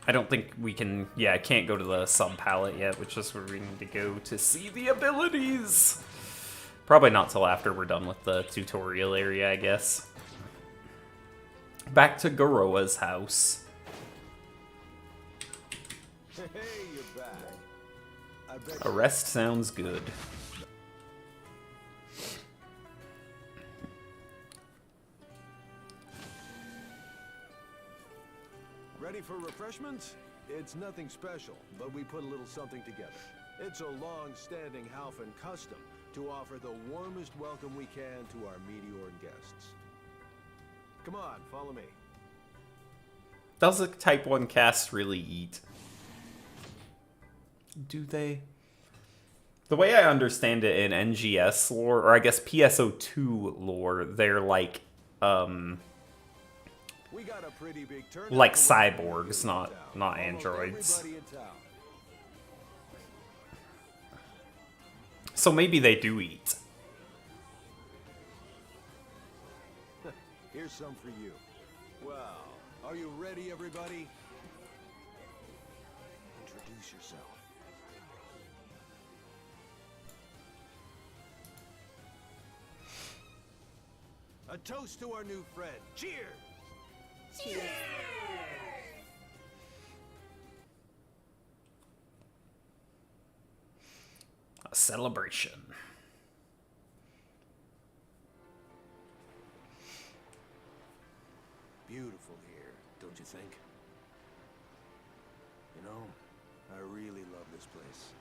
I don't think we can... Yeah, I can't go to the sub palette yet, which is where we need to go to see the abilities. Probably not till after we're done with the tutorial area, I guess. Back to Garoa's house. Hey, you're back. I bet Arrest sounds good. Ready for refreshments? It's nothing special, but we put a little something together. It's a long-standing Halpha custom to offer the warmest welcome we can to our Meteorn guests. Come on, follow me. Does a Type 1 cast really eat? Do they? The way I understand it in NGS lore, or I guess PSO2 lore, they're like, We got a pretty big turnout like for cyborgs, not Almost androids. everybody in town. So maybe they do eat. Here's some for you. Well, are you ready, everybody? Introduce yourself. A toast to our new friend. Cheers! Cheers. A celebration. Beautiful here, don't you think? You know, I really love this place.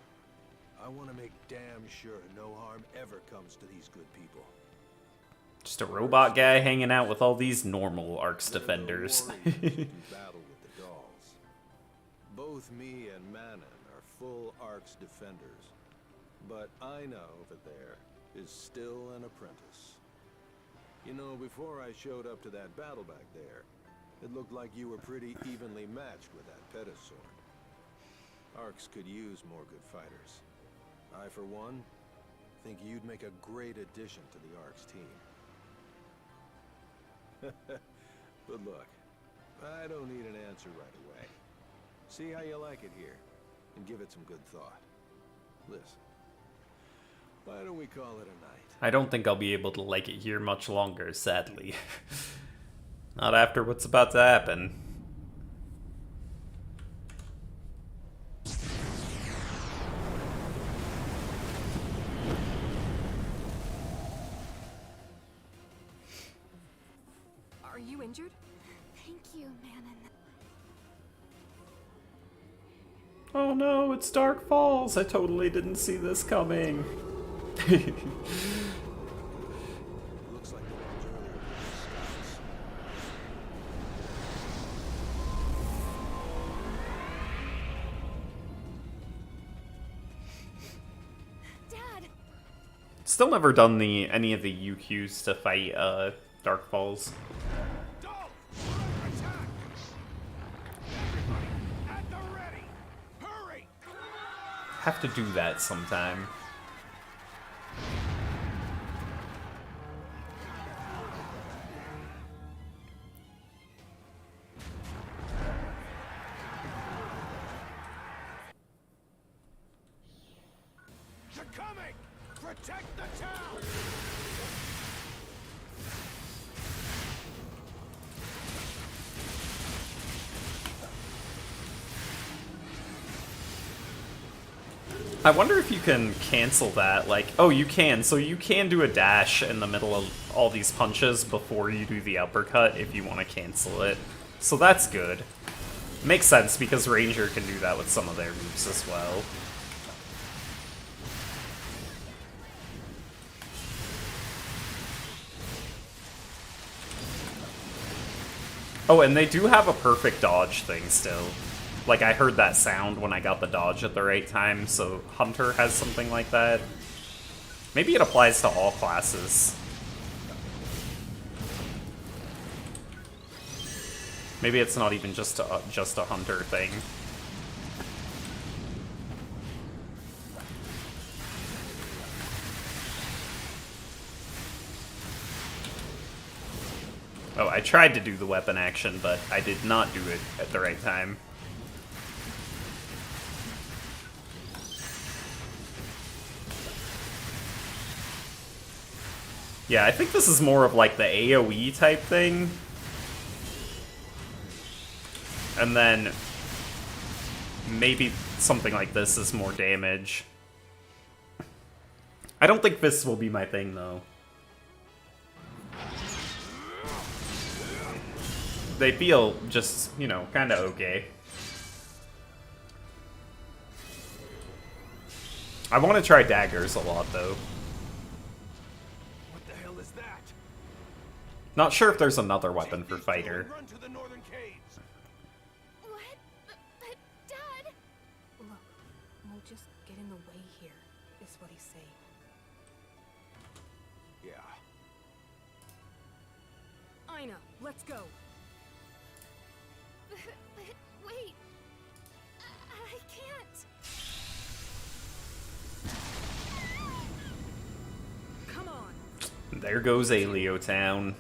I want to make damn sure no harm ever comes to these good people. Just a robot guy hanging out with all these normal ARKS Defenders. Warriors who do battle with the dolls. Both me and Manon are full ARKS Defenders, but I know that there is still an apprentice. You know, before I showed up to that battle back there, it looked like you were pretty evenly matched with that Phantasy sword. ARKS could use more good fighters. I, for one, think you'd make a great addition to the ARKS team. But look, I don't need an answer right away. See how you like it here, and give it some good thought. Listen, why don't we call it a night? I don't think I'll be able to like it here much longer, sadly. Not after what's about to happen. Are you injured? Thank you, Manon. Oh no, it's Dark Falls. I totally didn't see this coming. Looks like the ones earlier were scouts. Dad! Still never done any of the UQs to fight Dark Falls. Dolph! Under attack! Everybody, at the ready! Hurry! Have to do that sometime. They're coming! Protect the town! I wonder if you can cancel that, like, oh, you can, so you can do a dash in the middle of all these punches before you do the uppercut if you want to cancel it. So that's good. Makes sense, because Ranger can do that with some of their moves as well. Oh, and they do have a perfect dodge thing still. Like, I heard that sound when I got the dodge at the right time, so Hunter has something like that. Maybe it applies to all classes. Maybe it's not even just a Hunter thing. Oh, I tried to do the weapon action, but I did not do it at the right time. Yeah, I think this is more of like the AoE type thing. And then maybe something like this is more damage. I don't think fists will be my thing, though. They feel just, you know, kind of okay. I want to try daggers a lot, though. What the hell is that? Not sure if there's another weapon for fighter. Run to the northern caves. What? But Dad! Look, we'll just get in the way here, is what he's saying. Yeah. I know, let's go. But wait! I can't! Come on. There goes Aleo Town.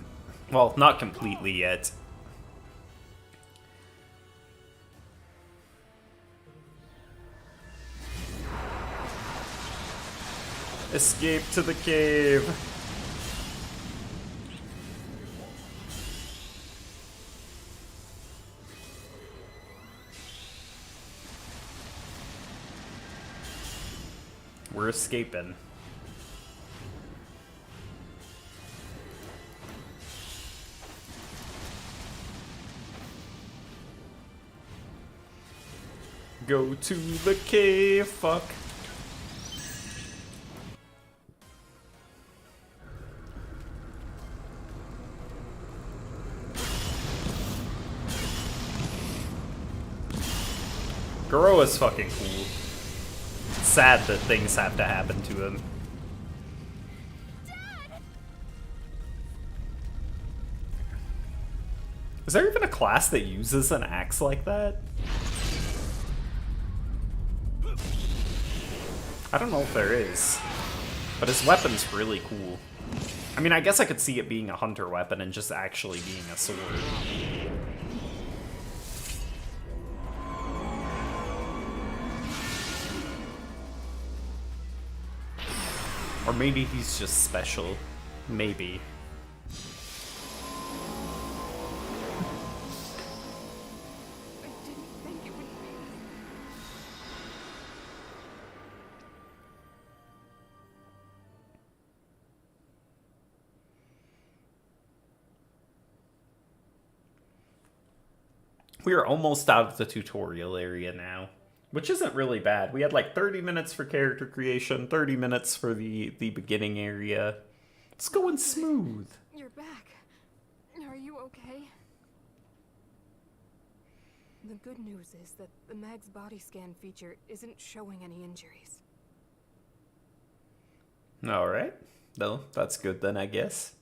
Well, not completely yet. Escape to the cave. We're escaping. Go to the cave, fuck. Goroa's fucking cool. It's sad that things have to happen to him. Dad! Is there even a class that uses an axe like that? I don't know if there is. But his weapon's really cool. I mean, I guess I could see it being a hunter weapon and just actually being a sword. Or maybe he's just special. Maybe. I didn't think it would be. We are almost out of the tutorial area now, which isn't really bad. We had like 30 minutes for character creation, 30 minutes for the beginning area. It's going smooth. You're back. Are you okay? The good news is that the Mag's body scan feature isn't showing any injuries. Alright. No, that's good then, I guess.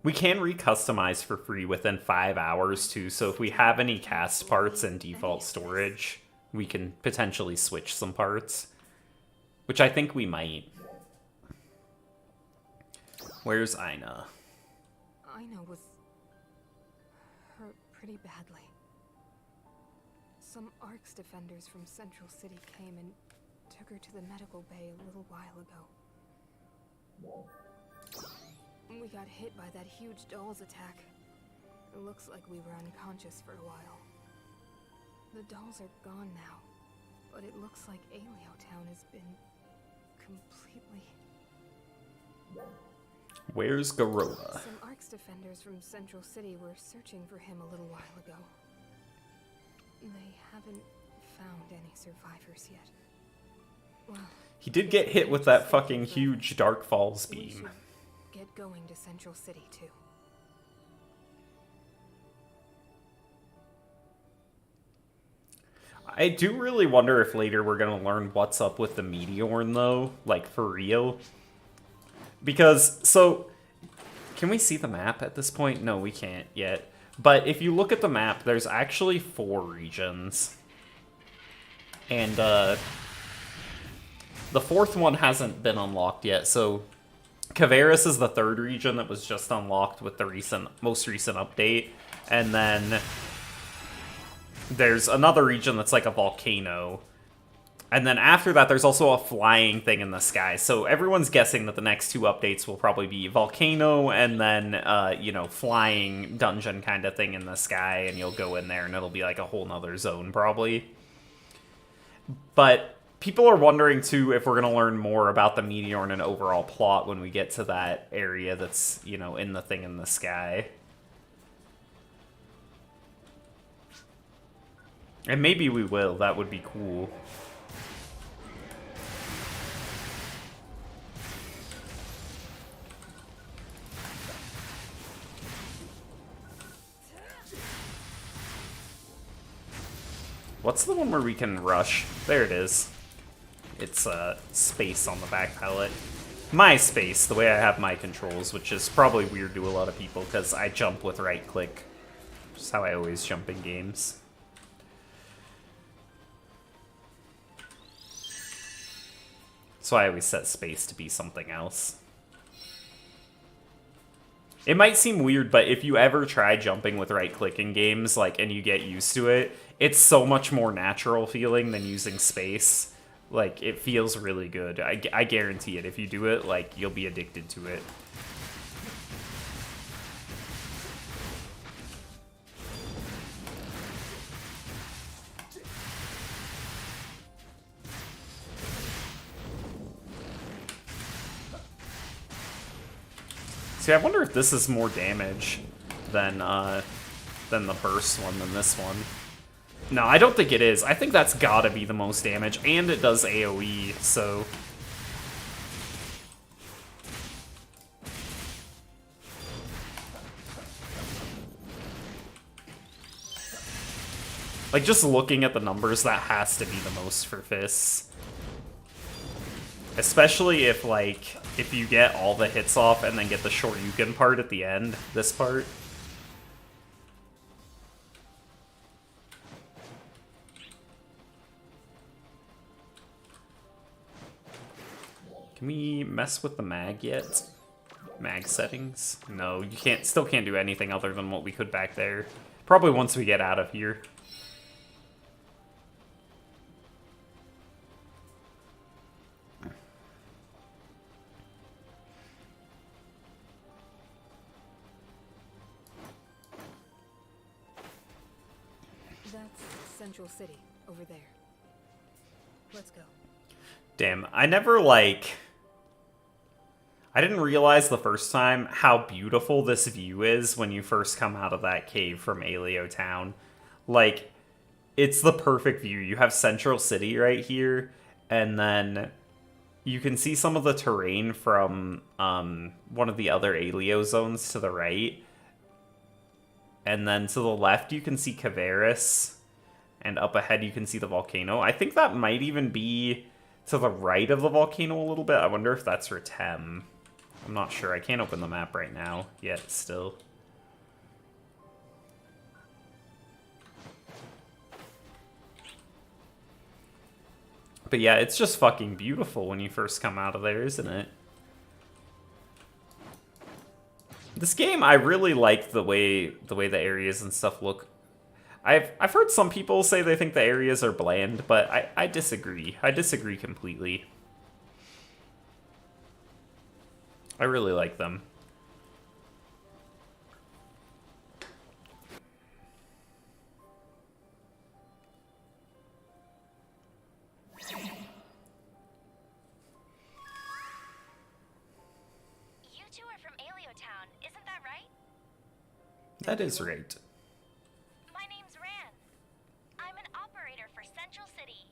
We can recustomize for free within 5 hours too, so if we have any cast parts in default storage, we can potentially switch some parts. Which I think we might. Where's Ina? Ina was hurt pretty badly. Some ARKS Defenders from Central City came and took her to the medical bay a little while ago. We got hit by that huge dolls attack. It looks like we were unconscious for a while. The dolls are gone now, but it looks like Aleo Town has been completely... Where's Goroa? Some ARKS Defenders from Central City were searching for him a little while ago. They haven't found any survivors yet. Well, He did get hit with that fucking huge Dark Falls we beam. should get going to Central City too. I do really wonder if later we're gonna learn what's up with the Meteorn though, like for real. Because, so, can we see the map at this point? No, we can't yet. But if you look at the map, there's actually 4 regions. And, the 4th one hasn't been unlocked yet, so Caveris is the 3rd region that was just unlocked with the most recent update. And then there's another region that's like a volcano. And then after that, there's also a flying thing in the sky. So everyone's guessing that the next 2 updates will probably be volcano and then, you know, flying dungeon kind of thing in the sky. And you'll go in there and it'll be like a whole nother zone probably. But people are wondering too if we're going to learn more about the Meteorn and overall plot when we get to that area that's, you know, in the thing in the sky. And maybe we will. That would be cool. What's the one where we can rush? There it is. It's space on the back palette. My space, the way I have my controls, which is probably weird to a lot of people because I jump with right click. Which is how I always jump in games. So I always set space to be something else. It might seem weird, but if you ever try jumping with right click in games, like, and you get used to it, it's so much more natural feeling than using space. Like, it feels really good. I guarantee it. If you do it, like, you'll be addicted to it. See, I wonder if this is more damage than the burst one than this one. No, I don't think it is. I think that's gotta be the most damage, and it does AoE, so... Like, just looking at the numbers, that has to be the most for fists. Especially if, like, if you get all the hits off and then get the Shoryuken part at the end, this part. Can we mess with the mag yet? Mag settings? No, you can't. Still can't do anything other than what we could back there. Probably once we get out of here. That's Central City, over there. Let's go. Damn, I never, like... I didn't realize the first time how beautiful this view is when you first come out of that cave from Aelio Town. Like, it's the perfect view. You have Central City right here, and then you can see some of the terrain from one of the other Aelio zones to the right. And then to the left, you can see Caveris, and up ahead, you can see the volcano. I think that might even be to the right of the volcano a little bit. I wonder if that's Ratem. I'm not sure. I can't open the map right now yet, still. But yeah, it's just fucking beautiful when you first come out of there, isn't it? This game, I really like the way the areas and stuff look. I've heard some people say they think the areas are bland, but I disagree. I disagree completely. I really like them. You two are from Aelio Town, isn't that right? That is right. My name's Ran. I'm an operator for Central City.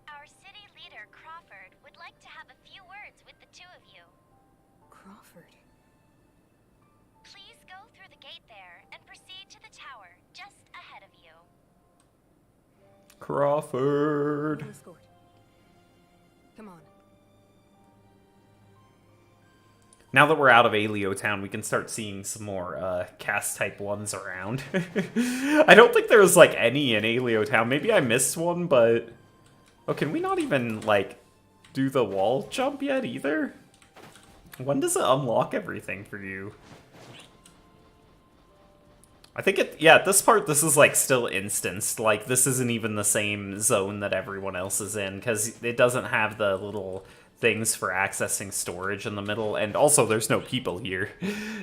Our city leader, Crawford, would like to have a few words with the two of you. Crawford. Please go through the gate there and proceed to the tower just ahead of you. Crawford. No escort. Come on. Now that we're out of Aelio Town, we can start seeing some more cast type ones around. I don't think there was like any in Aelio Town. Maybe I missed one, but oh, can we not even like do the wall jump yet either? When does it unlock everything for you? I think at this part, this is like still instanced. Like this isn't even the same zone that everyone else is in because it doesn't have the little things for accessing storage in the middle, and also there's no people here.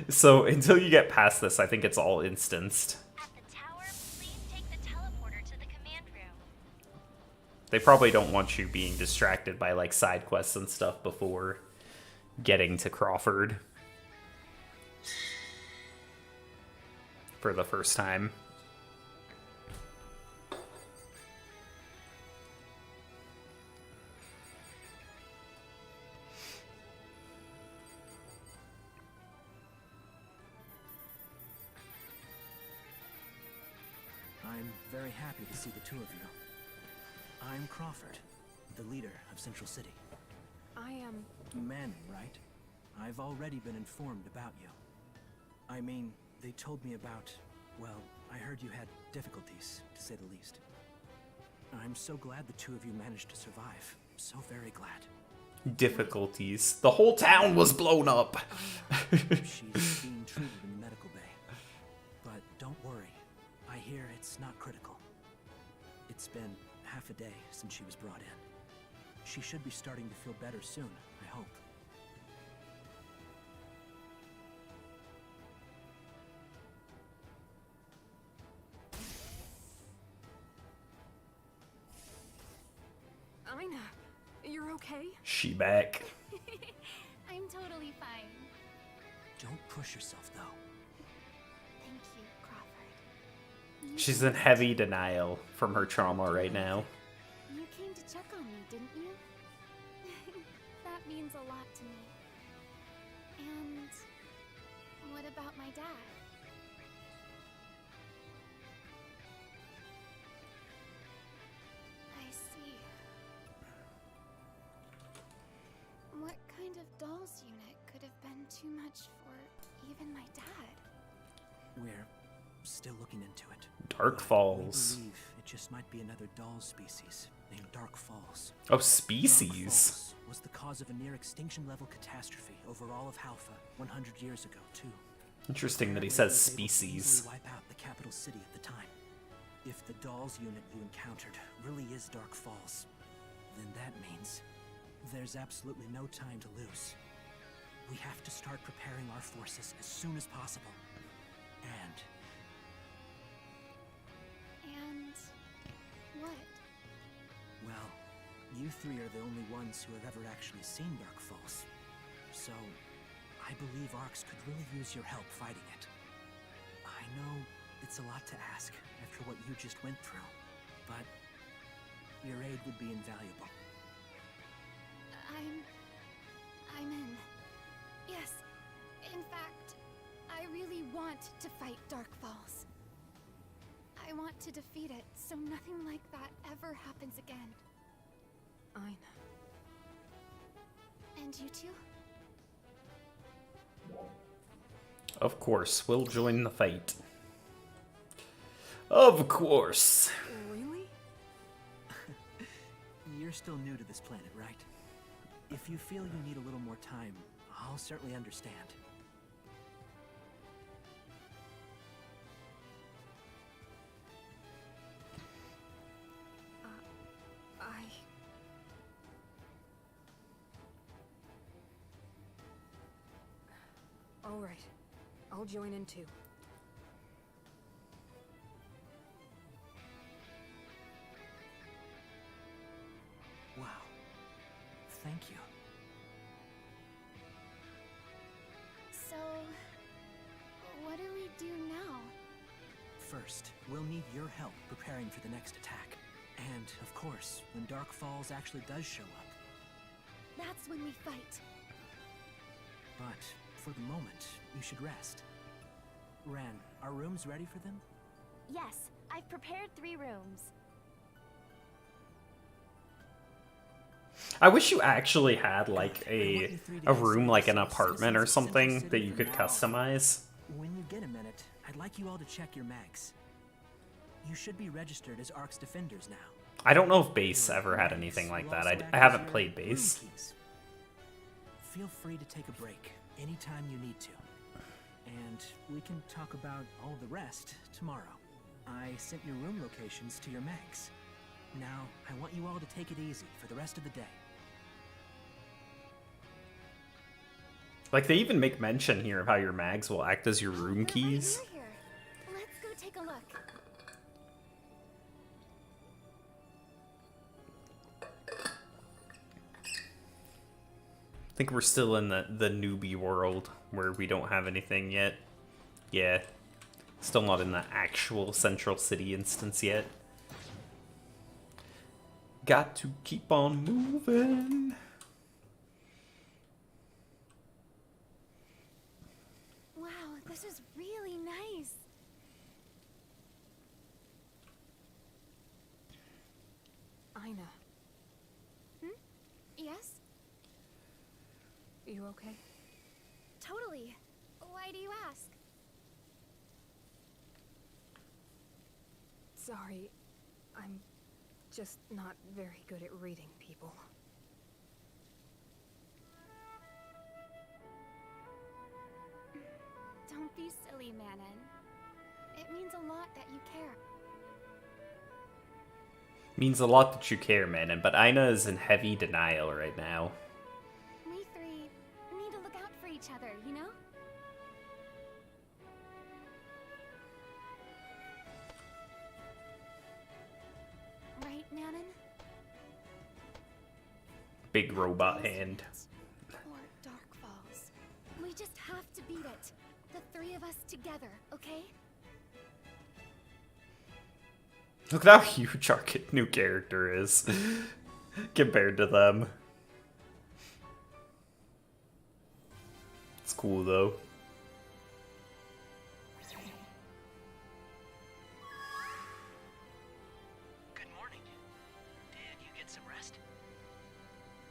So until you get past this, I think it's all instanced. At the tower, please take the teleporter to the command room. They probably don't want you being distracted by like side quests and stuff before getting to Crawford for the first time. I'm very happy to see the two of you. I'm Crawford, the leader of Central City. I am... Manning, right? I've already been informed about you. I mean, they told me about... well, I heard you had difficulties, to say the least. I'm so glad the two of you managed to survive. I'm so very glad. Difficulties. The whole town was blown up. She's being treated in the medical bay. But don't worry. I hear it's not critical. It's been half a day since she was brought in. She should be starting to feel better soon, I hope. Ina, you're okay? She back. I'm totally fine. Don't push yourself, though. Thank you, Crawford. She's in heavy denial from her trauma right now. You came to check on me, didn't you? That means a lot to me. And what about my dad? I see. What kind of dolls unit could have been too much for even my dad? We're still looking into it. Dark But Falls. We believe it just might be another doll species named Dark Falls. Oh, Dark species. Falls was the cause of a near extinction level catastrophe over all of Halpha 100 years ago, too. Interesting that he Apparently, says it was able to species. easily wipe out the capital city at the time. If the dolls unit you encountered really is Dark Falls, then that means there's absolutely no time to lose. We have to start preparing our forces as soon as possible. And What? well, you three are the only ones who have ever actually seen Dark Falls. So, I believe ARKS could really use your help fighting it. I know it's a lot to ask after what you just went through, but your aid would be invaluable. I'm in. Yes. In fact, I really want to fight Dark Falls. I want to defeat it so nothing like that ever happens again. Ina. And you two? Of course, we'll join the fight. Of course. Really? You're still new to this planet, right? If you feel you need a little more time, I'll certainly understand. All right. I'll join in too. Wow. Thank you. So, what do we do now? First, we'll need your help preparing for the next attack. And, of course, when Dark Falls actually does show up. That's when we fight. But, for the moment, you should rest. Ran, are rooms ready for them? Yes, I've prepared 3 rooms. I wish you actually had like a room like an apartment or something that you could customize. When you get a minute, I'd like you all to check your mags. You should be registered as ARKS Defenders now. I don't know if base ever had anything like that. I haven't played base. Feel free to take a break anytime you need to. And we can talk about all the rest tomorrow. I sent your room locations to your mags. Now, I want you all to take it easy for the rest of the day. Like, they even make mention here of how your mags will act as your room keys. You're here. Let's go take a look. I think we're still in the newbie world where we don't have anything yet. Yeah. Still not in the actual Central City instance yet. Got to keep on moving. Wow, this is really nice. Ina, Yes? you okay? Totally. Why do you ask? Sorry, I'm just not very good at reading people. Don't be silly, Manon. It means a lot that you care. Means a lot that you care, Manon, but Aina is in heavy denial right now. We three need to look out for each other, you know? Right, Manon? Big robot hand. Or Dark Falls. We just have to beat it. The three of us together, okay? Look at how huge our new character is compared to them. It's cool though. Good morning. Did you get some rest?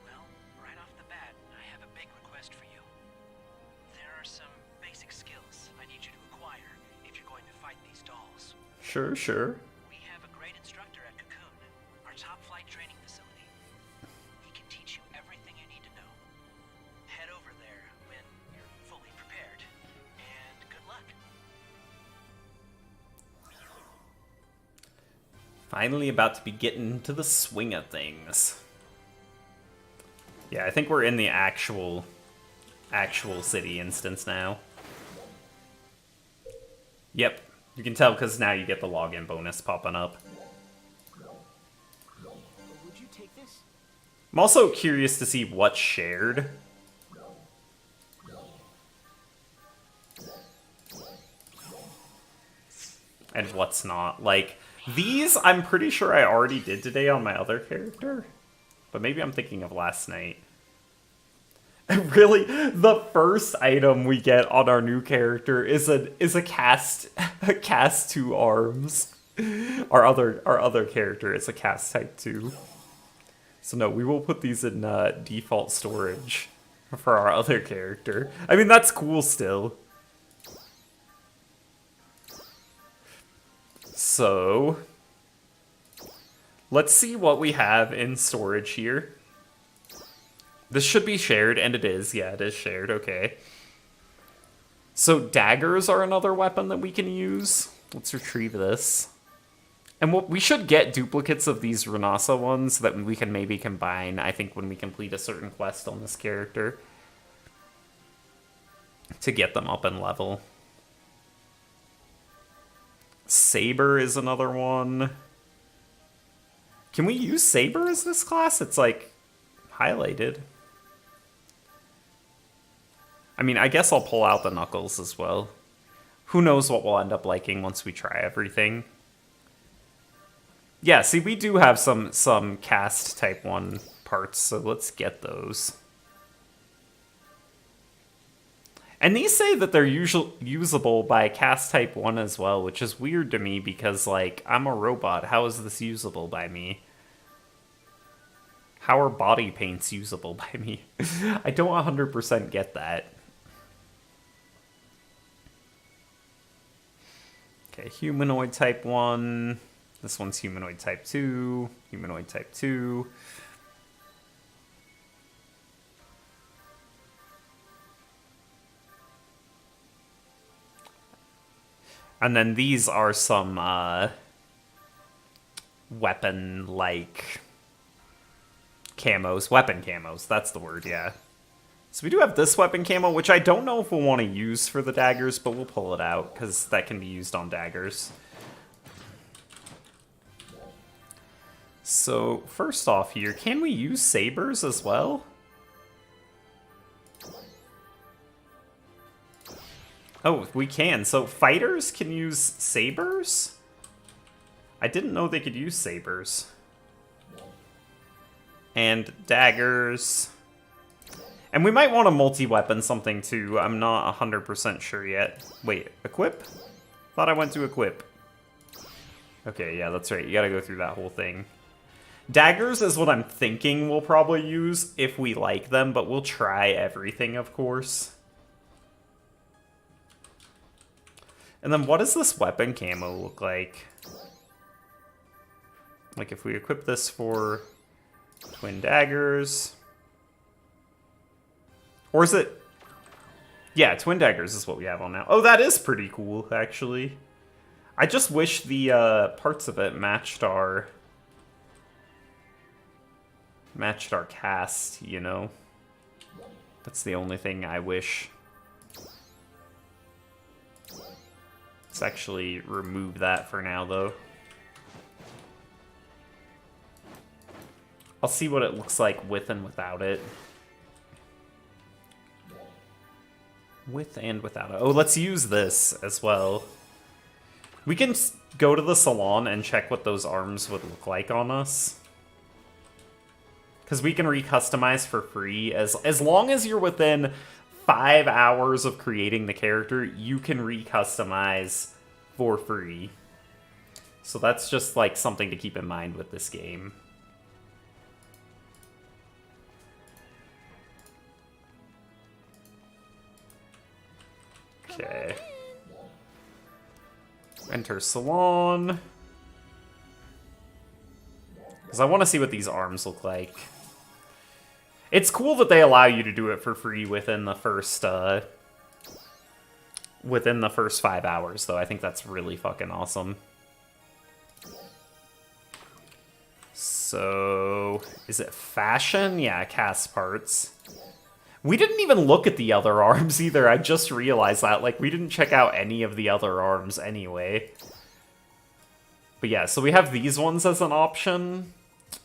Well, right off the bat, I have a big request for you. There are some basic skills I need you to acquire if you're going to fight these dolls. Sure, sure. We have a great instructor at Cocoon, our top flight training facility. He can teach you everything you need to know. Head over there when you're fully prepared. And good luck. Finally about to be getting to the swing of things. Yeah, I think we're in the actual city instance now. Yep, you can tell because now you get the login bonus popping up. Would you take this? I'm also curious to see what's shared. And what's not. Like, these I'm pretty sure I already did today on my other character. But maybe I'm thinking of last night. Really, the first item we get on our new character is a cast 2 arms. Our other character is a cast type 2. So no, we will put these in default storage for our other character. I mean, that's cool still. So let's see what we have in storage here. This should be shared, and it is. Yeah, it is shared. Okay. So daggers are another weapon that we can use. Let's retrieve this. And we should get duplicates of these Renasa ones that we can maybe combine, I think, when we complete a certain quest on this character. To get them up in level. Saber is another one. Can we use Saber as this class? It's like highlighted. I mean, I guess I'll pull out the Knuckles as well. Who knows what we'll end up liking once we try everything. Yeah, see, we do have some cast type 1 parts, so let's get those. And these say that they're usable by cast type 1 as well, which is weird to me because, like, I'm a robot. How is this usable by me? How are body paints usable by me? I don't 100% get that. Okay, humanoid type 1. This one's humanoid type 2. Humanoid type 2. And then these are some weapon-like camos. Weapon camos, that's the word, yeah. So we do have this weapon camo, which I don't know if we'll want to use for the daggers, but we'll pull it out, because that can be used on daggers. So, first off here, can we use sabers as well? Oh, we can. So, fighters can use sabers? I didn't know they could use sabers. And daggers. And we might want to multi-weapon something too. I'm not 100% sure yet. Wait, equip? Thought I went to equip. Okay, yeah, that's right. You gotta go through that whole thing. Daggers is what I'm thinking we'll probably use if we like them, but we'll try everything, of course. And then what does this weapon camo look like? Like if we equip this for twin daggers. Or is it... Yeah, twin daggers is what we have on now. Oh, that is pretty cool, actually. I just wish the parts of it matched our matched our cast, you know? That's the only thing I wish. Let's actually remove that for now, though. I'll see what it looks like with and without it. With and without it. Oh, let's use this as well. We can go to the salon and check what those arms would look like on us. Because we can recustomize for free. As long as you're within 5 hours of creating the character, you can recustomize for free. So that's just like something to keep in mind with this game. Okay. Enter salon. Because I want to see what these arms look like. It's cool that they allow you to do it for free within the first 5 hours, though. I think that's really fucking awesome. So, is it fashion? Yeah, cast parts. We didn't even look at the other arms either. I just realized that. Like, we didn't check out any of the other arms anyway. But yeah, so we have these ones as an option,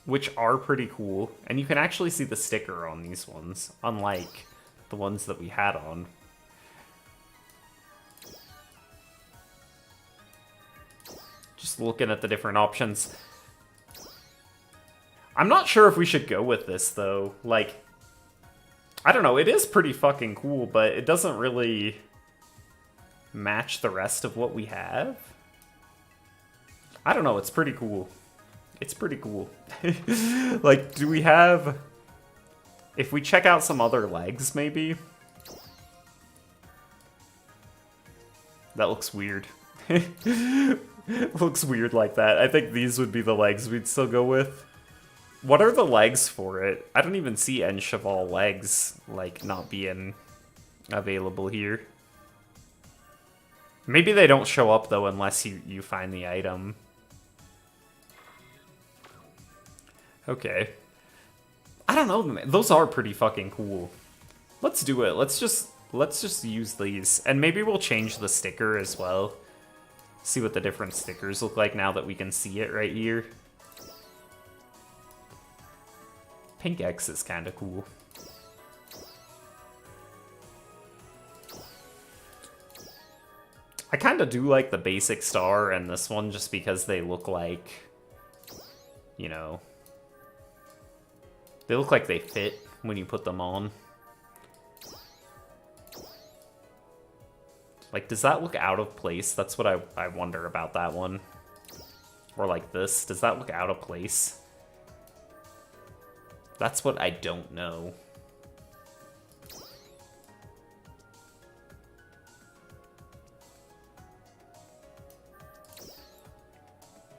which are pretty cool. And you can actually see the sticker on these ones, unlike the ones that we had on. Just looking at the different options. I'm not sure if we should go with this, though. Like, I don't know, it is pretty fucking cool, but it doesn't really match the rest of what we have. I don't know, it's pretty cool. It's pretty cool. Like, do we have... If we check out some other legs, maybe? That looks weird. Looks weird like that. I think these would be the legs we'd still go with. What are the legs for it? I don't even see Encheval legs, like, not being available here. Maybe they don't show up, though, unless you find the item. Okay. I don't know, those are pretty fucking cool. Let's do it. Let's just use these. And maybe we'll change the sticker as well. See what the different stickers look like now that we can see it right here. Pink X is kind of cool. I kind of do like the basic star and this one just because they look like, you know, they look like they fit when you put them on. Like, does that look out of place? That's what I wonder about that one. Or like this, does that look out of place? That's what I don't know.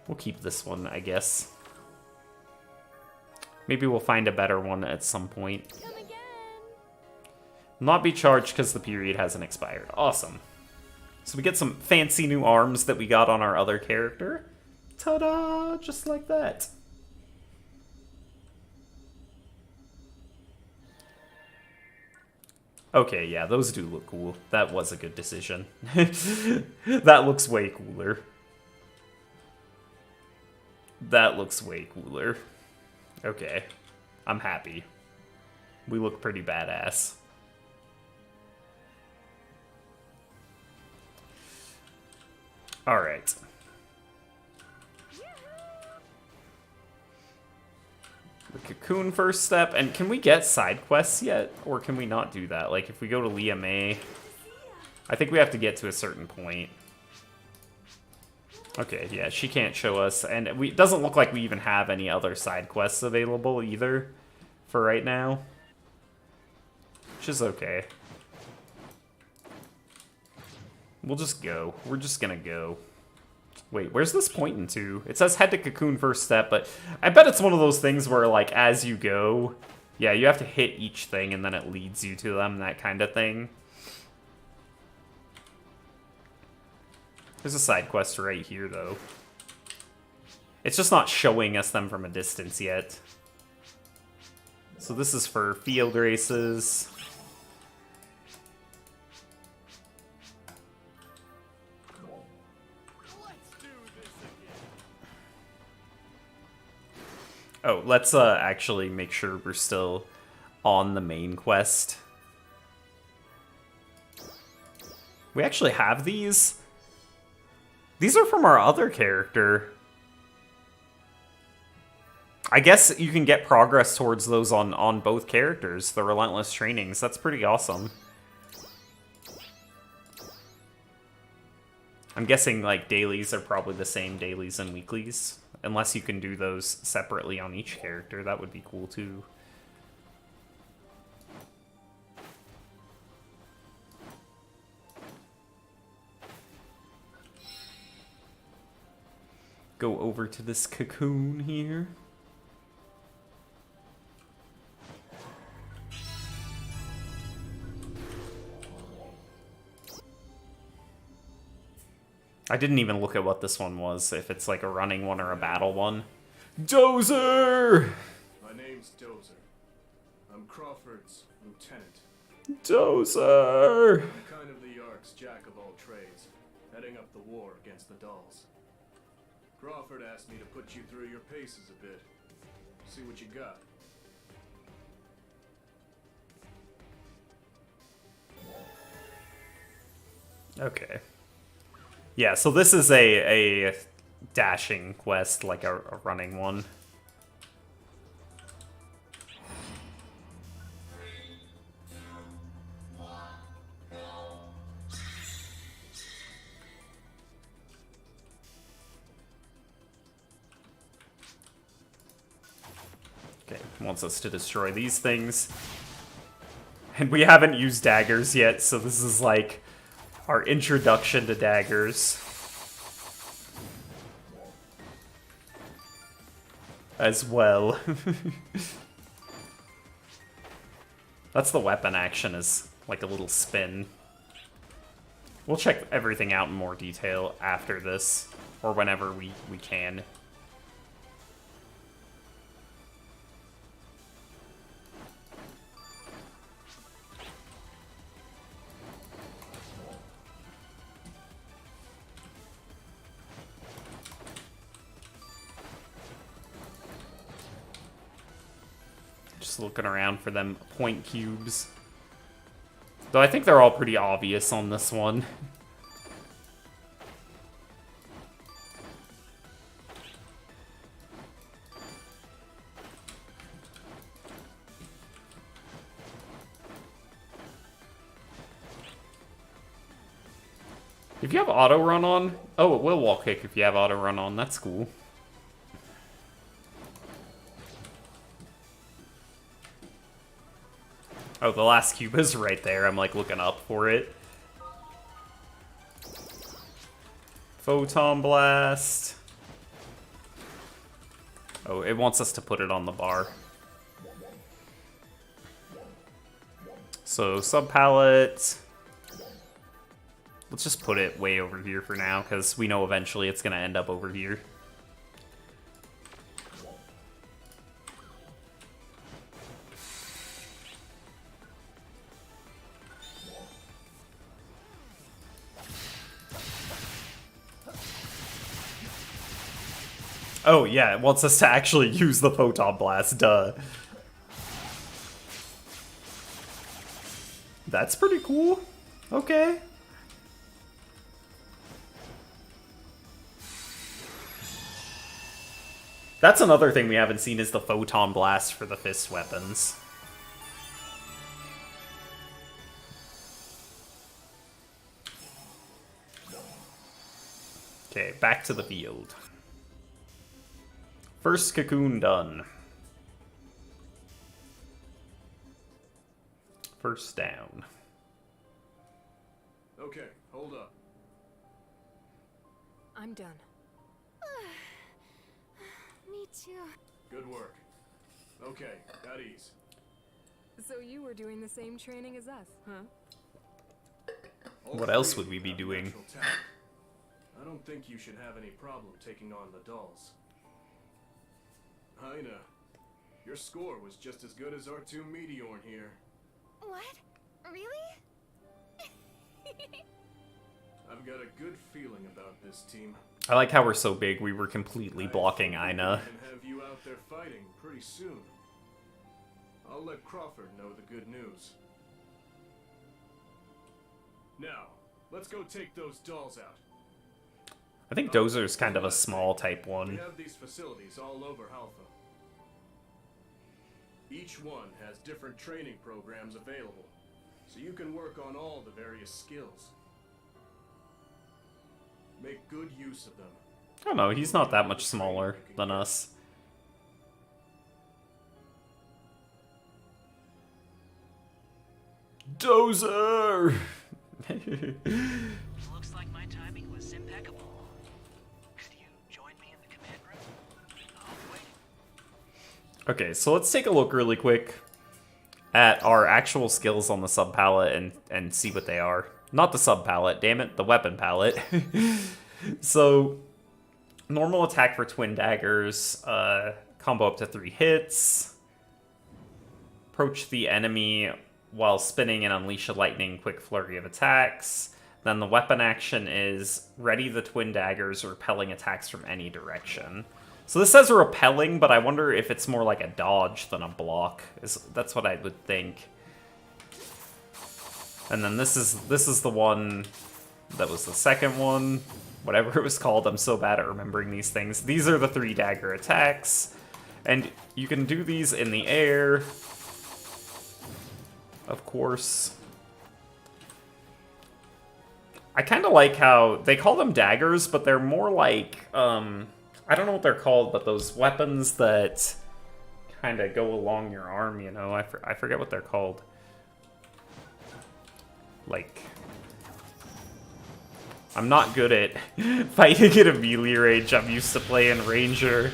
We'll keep this one, I guess. Maybe we'll find a better one at some point. Come again. Not be charged because the period hasn't expired. Awesome. So we get some fancy new arms that we got on our other character. Ta-da! Just like that. Okay, yeah, those do look cool. That was a good decision. That looks way cooler. That looks way cooler. Okay, I'm happy. We look pretty badass. Alright. The cocoon first step, and can we get side quests yet? Or can we not do that? Like, if we go to Leah May, I think we have to get to a certain point. Okay, yeah, she can't show us, and it doesn't look like we even have any other side quests available either for right now. Which is okay. We'll just go. We're just gonna go. Wait, where's this pointing to? It says head to cocoon first step, but I bet it's one of those things where, like, as you go, yeah, you have to hit each thing and then it leads you to them, that kind of thing. There's a side quest right here, though. It's just not showing us them from a distance yet. So this is for field races. Oh, let's actually make sure we're still on the main quest. We actually have these? These are from our other character. I guess you can get progress towards those on both characters, the Relentless Trainings. That's pretty awesome. I'm guessing, like, dailies are probably the same dailies and weeklies. Unless you can do those separately on each character. That would be cool, too. Go over to this cocoon here. I didn't even look at what this one was, if it's like a running one or a battle one. Dozer! My name's Dozer. I'm Crawford's lieutenant. Dozer! I'm kind of the ARKS jack of all trades, heading up the war against the dolls. Crawford asked me to put you through your paces a bit. See what you got. Okay. Yeah, so this is a dashing quest, like a running one. Okay, wants us to destroy these things. And we haven't used daggers yet, so this is like our introduction to daggers. As well. That's the weapon action, is like a little spin. We'll check everything out in more detail after this, or whenever we can. Just looking around for them point cubes. Though I think they're all pretty obvious on this one. If you have auto run on, oh, it will wall kick if you have auto run on. That's cool. Oh, the last cube is right there. I'm like looking up for it. Photon blast. Oh, it wants us to put it on the bar. So sub palette. Let's just put it way over here for now, because we know eventually it's going to end up over here. Oh, yeah, it wants us to actually use the Photon Blast, duh. That's pretty cool. Okay. That's another thing we haven't seen is the Photon Blast for the fist weapons. Okay, back to the field. First cocoon done. First down. Okay, hold up. I'm done. Me too. Good work. Okay, at ease. So you were doing the same training as us, huh? All What else three would we be have doing? natural talent. I don't think you should have any problem taking on the dolls. I know. Your score was just as good as our two Meteorn here. What? Really? I've got a good feeling about this team. I like how we're so big we were completely blocking I Ina. can have you out there fighting pretty soon. I'll let Crawford know the good news. Now, let's go take those dolls out. I think Dozer's kind of a small type We one. have these facilities all over Halpha. Each one has different training programs available, so you can work on all the various skills. Make good use of them. I don't know, he's not that much smaller than us. Dozer! Looks like my timing was impeccable. Could you join me in the command room? I'll be waiting. Okay, so let's take a look really quick at our actual skills on the sub palette and see what they are. Not the sub palette, damn it, the weapon palette. So, normal attack for twin daggers, combo up to 3 hits. Approach the enemy while spinning and unleash a lightning quick flurry of attacks. Then the weapon action is ready the twin daggers, repelling attacks from any direction. So this says repelling, but I wonder if it's more like a dodge than a block. That's what I would think. And then this is the one that was the second one. Whatever it was called, I'm so bad at remembering these things. These are the 3 dagger attacks. And you can do these in the air. Of course. I kind of like how they call them daggers, but they're more like, I don't know what they're called, but those weapons that kind of go along your arm, you know? I forget what they're called. Like, I'm not good at fighting at a melee range. I'm used to playing Ranger.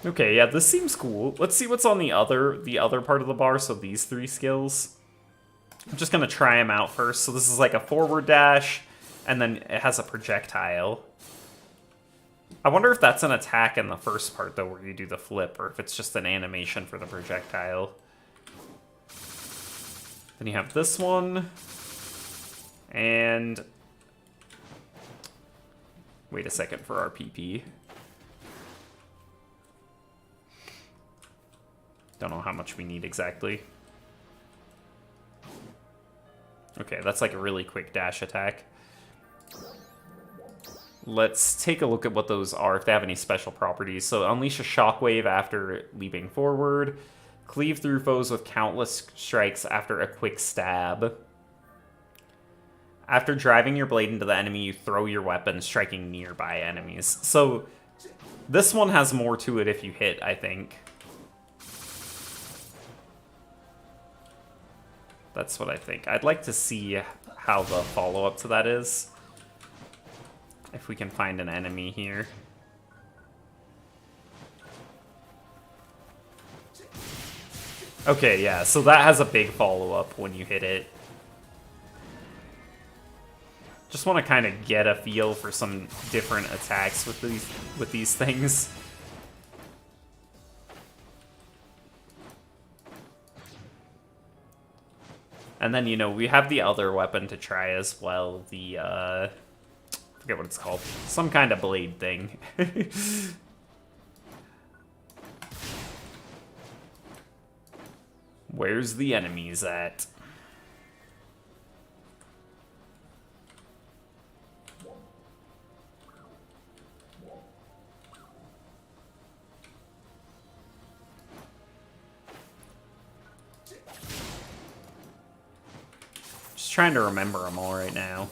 Okay, yeah, this seems cool. Let's see what's on the other part of the bar, so these 3 skills. I'm just gonna try them out first. So this is like a forward dash, and then it has a projectile. I wonder if that's an attack in the first part, though, where you do the flip, or if it's just an animation for the projectile. Then you have this one. And... wait a second for our PP. Don't know how much we need exactly. Okay, that's like a really quick dash attack. Let's take a look at what those are, if they have any special properties. So unleash a shockwave after leaping forward. Cleave through foes with countless strikes after a quick stab. After driving your blade into the enemy, you throw your weapon, striking nearby enemies. So this one has more to it if you hit, I think. That's what I think. I'd like to see how the follow-up to that is. If we can find an enemy here. Okay, yeah, so that has a big follow-up when you hit it. Just want to kind of get a feel for some different attacks with these things. And then, you know, we have the other weapon to try as well. The, I forget what it's called. Some kind of blade thing. Where's the enemies at? Trying to remember them all right now.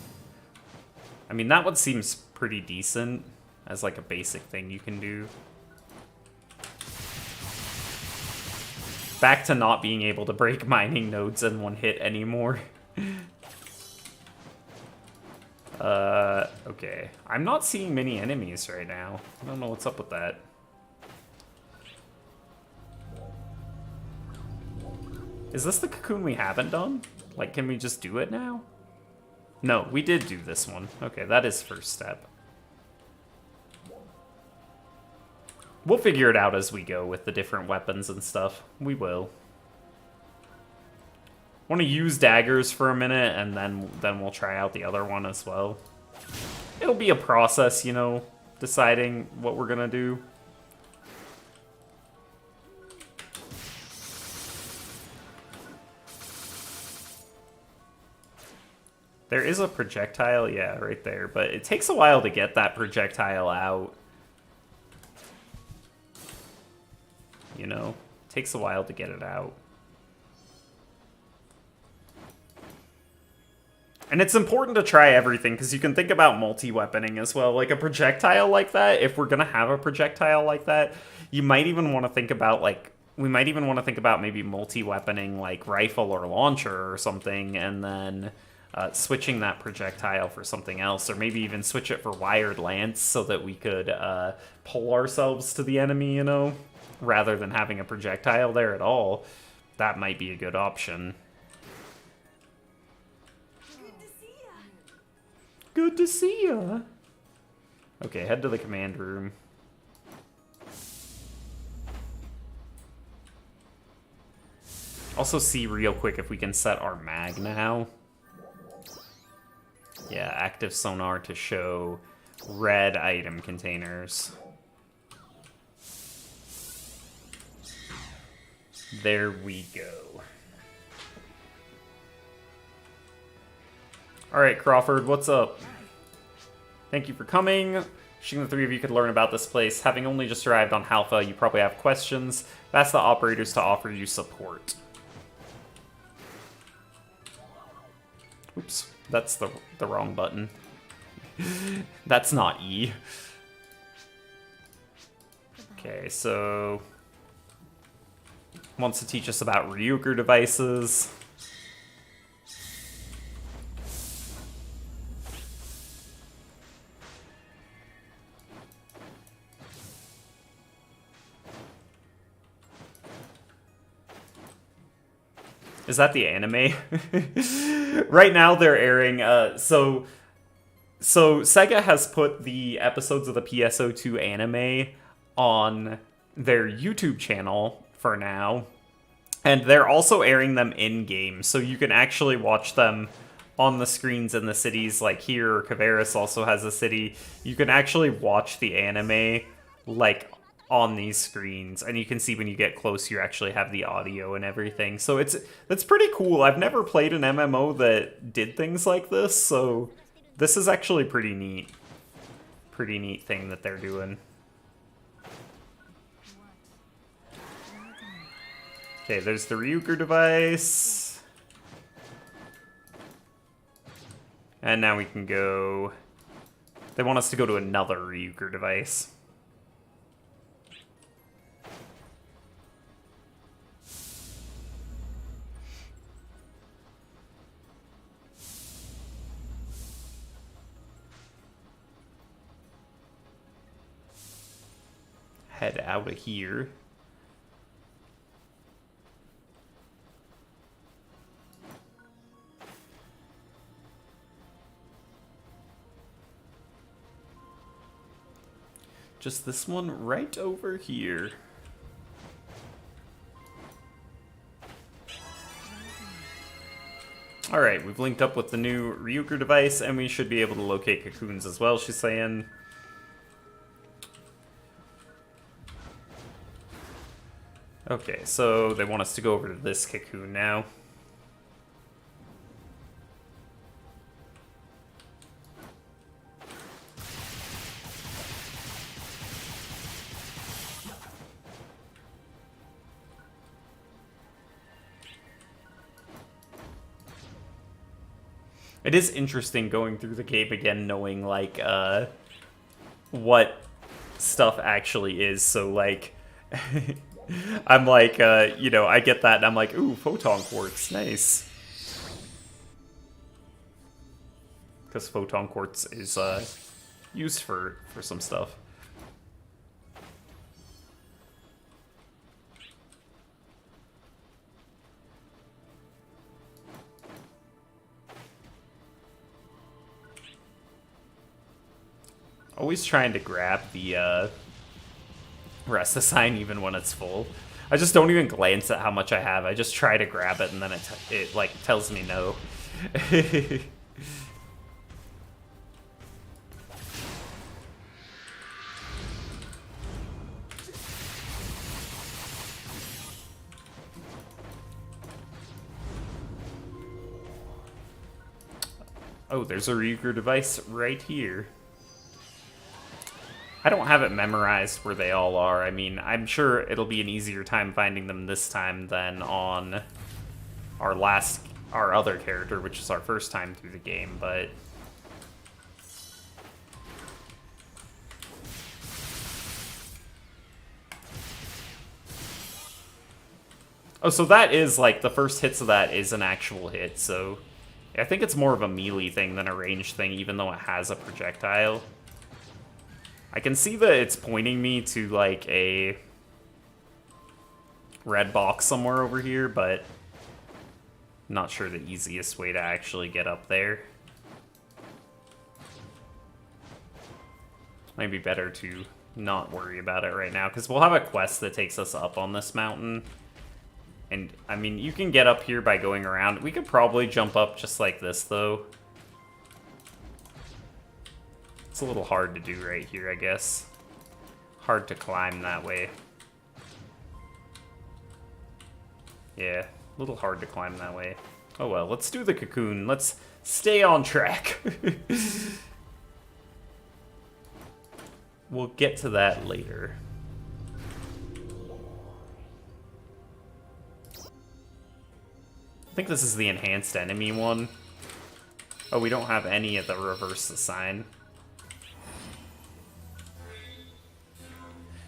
I mean, that one seems pretty decent as like a basic thing you can do. Back to not being able to break mining nodes in one hit anymore. Okay. I'm not seeing many enemies right now. I don't know what's up with that. Is this the cocoon we haven't done? Like, can we just do it now? No, we did do this one. Okay, that is first step. We'll figure it out as we go with the different weapons and stuff. We will. Want to use daggers for a minute, and then we'll try out the other one as well. It'll be a process, you know, deciding what we're gonna do. There is a projectile, yeah, right there, but it takes a while to get that projectile out. You know, it takes a while to get it out. And it's important to try everything, because you can think about multi-weaponing as well. Like a projectile like that, if we're going to have a projectile like that, you might even want to think about, like, we might even want to think about maybe multi-weaponing, like, rifle or launcher or something, and then switching that projectile for something else, or maybe even switch it for wired lance so that we could pull ourselves to the enemy, you know, rather than having a projectile there at all. That might be a good option. Good to see ya. Okay, head to the command room. Also see real quick if we can set our mag now. Yeah, active sonar to show red item containers. There we go. Alright, Crawford, what's up? Thank you for coming. Wishing the three of you could learn about this place. Having only just arrived on Halpha, you probably have questions. That's the operators to offer you support. Oops, that's the wrong button. That's not E. Okay, so... wants to teach us about Ryuger devices. Is that the anime? Right now they're airing, so Sega has put the episodes of the PSO2 anime on their YouTube channel for now, and they're also airing them in-game, so you can actually watch them on the screens in the cities, like here, Caveris also has a city. You can actually watch the anime, like, on these screens, and you can see when you get close, you actually have the audio and everything. So that's pretty cool. I've never played an MMO that did things like this, so this is actually pretty neat. Pretty neat thing that they're doing. Okay, there's the Ryuger device. And now we can go... They want us to go to another Ryuger device. Head out of here. Just this one right over here. Alright, we've linked up with the new Ryuger device, and we should be able to locate cocoons as well, she's saying. Okay, so they want us to go over to this cocoon now. It is interesting going through the game again, knowing, like, what stuff actually is, so, like... I'm like, you know, I get that, and I'm like, ooh, photon quartz, nice. Because photon quartz is used for some stuff. Always trying to grab the rest assign even when it's full. I just don't even glance at how much I have. I just try to grab it and then it like tells me no. Oh, there's a Uyghur device right here. I don't have it memorized where they all are. I mean, I'm sure it'll be an easier time finding them this time than on our other character, which is our first time through the game, but... Oh, so that is, like, the first hits of that is an actual hit, so... I think it's more of a melee thing than a ranged thing, even though it has a projectile. I can see that it's pointing me to, like, a red box somewhere over here, but not sure the easiest way to actually get up there. Might be better to not worry about it right now, because we'll have a quest that takes us up on this mountain. And, I mean, you can get up here by going around. We could probably jump up just like this, though. It's a little hard to do right here, I guess. Hard to climb that way. Yeah, a little hard to climb that way. Oh well, let's do the cocoon. Let's stay on track. We'll get to that later. I think this is the enhanced enemy one. Oh, we don't have any of the reverse assign.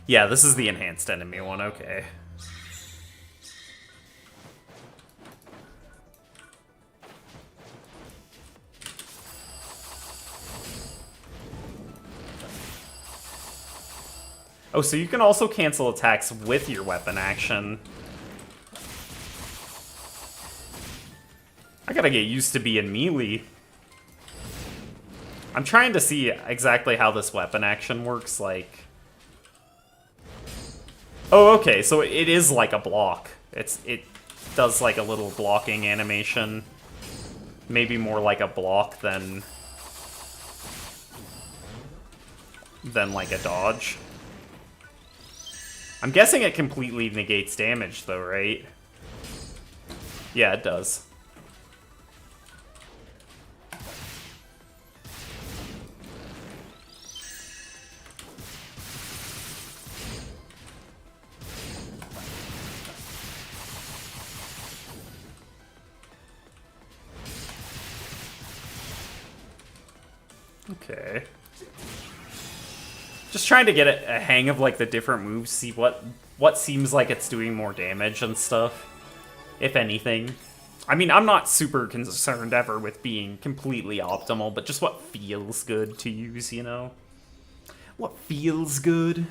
Yeah, this is the enhanced enemy one, okay. Oh, so you can also cancel attacks with your weapon action. I gotta get used to being melee. I'm trying to see exactly how this weapon action works, like... Oh, okay, so it is like a block. It does like a little blocking animation. Maybe more like a block than like a dodge. I'm guessing it completely negates damage though, right? Yeah, it does. Okay. Just trying to get a hang of like the different moves, see what seems like it's doing more damage and stuff, if anything. I mean, I'm not super concerned ever with being completely optimal, but just what feels good to use, you know? What feels good?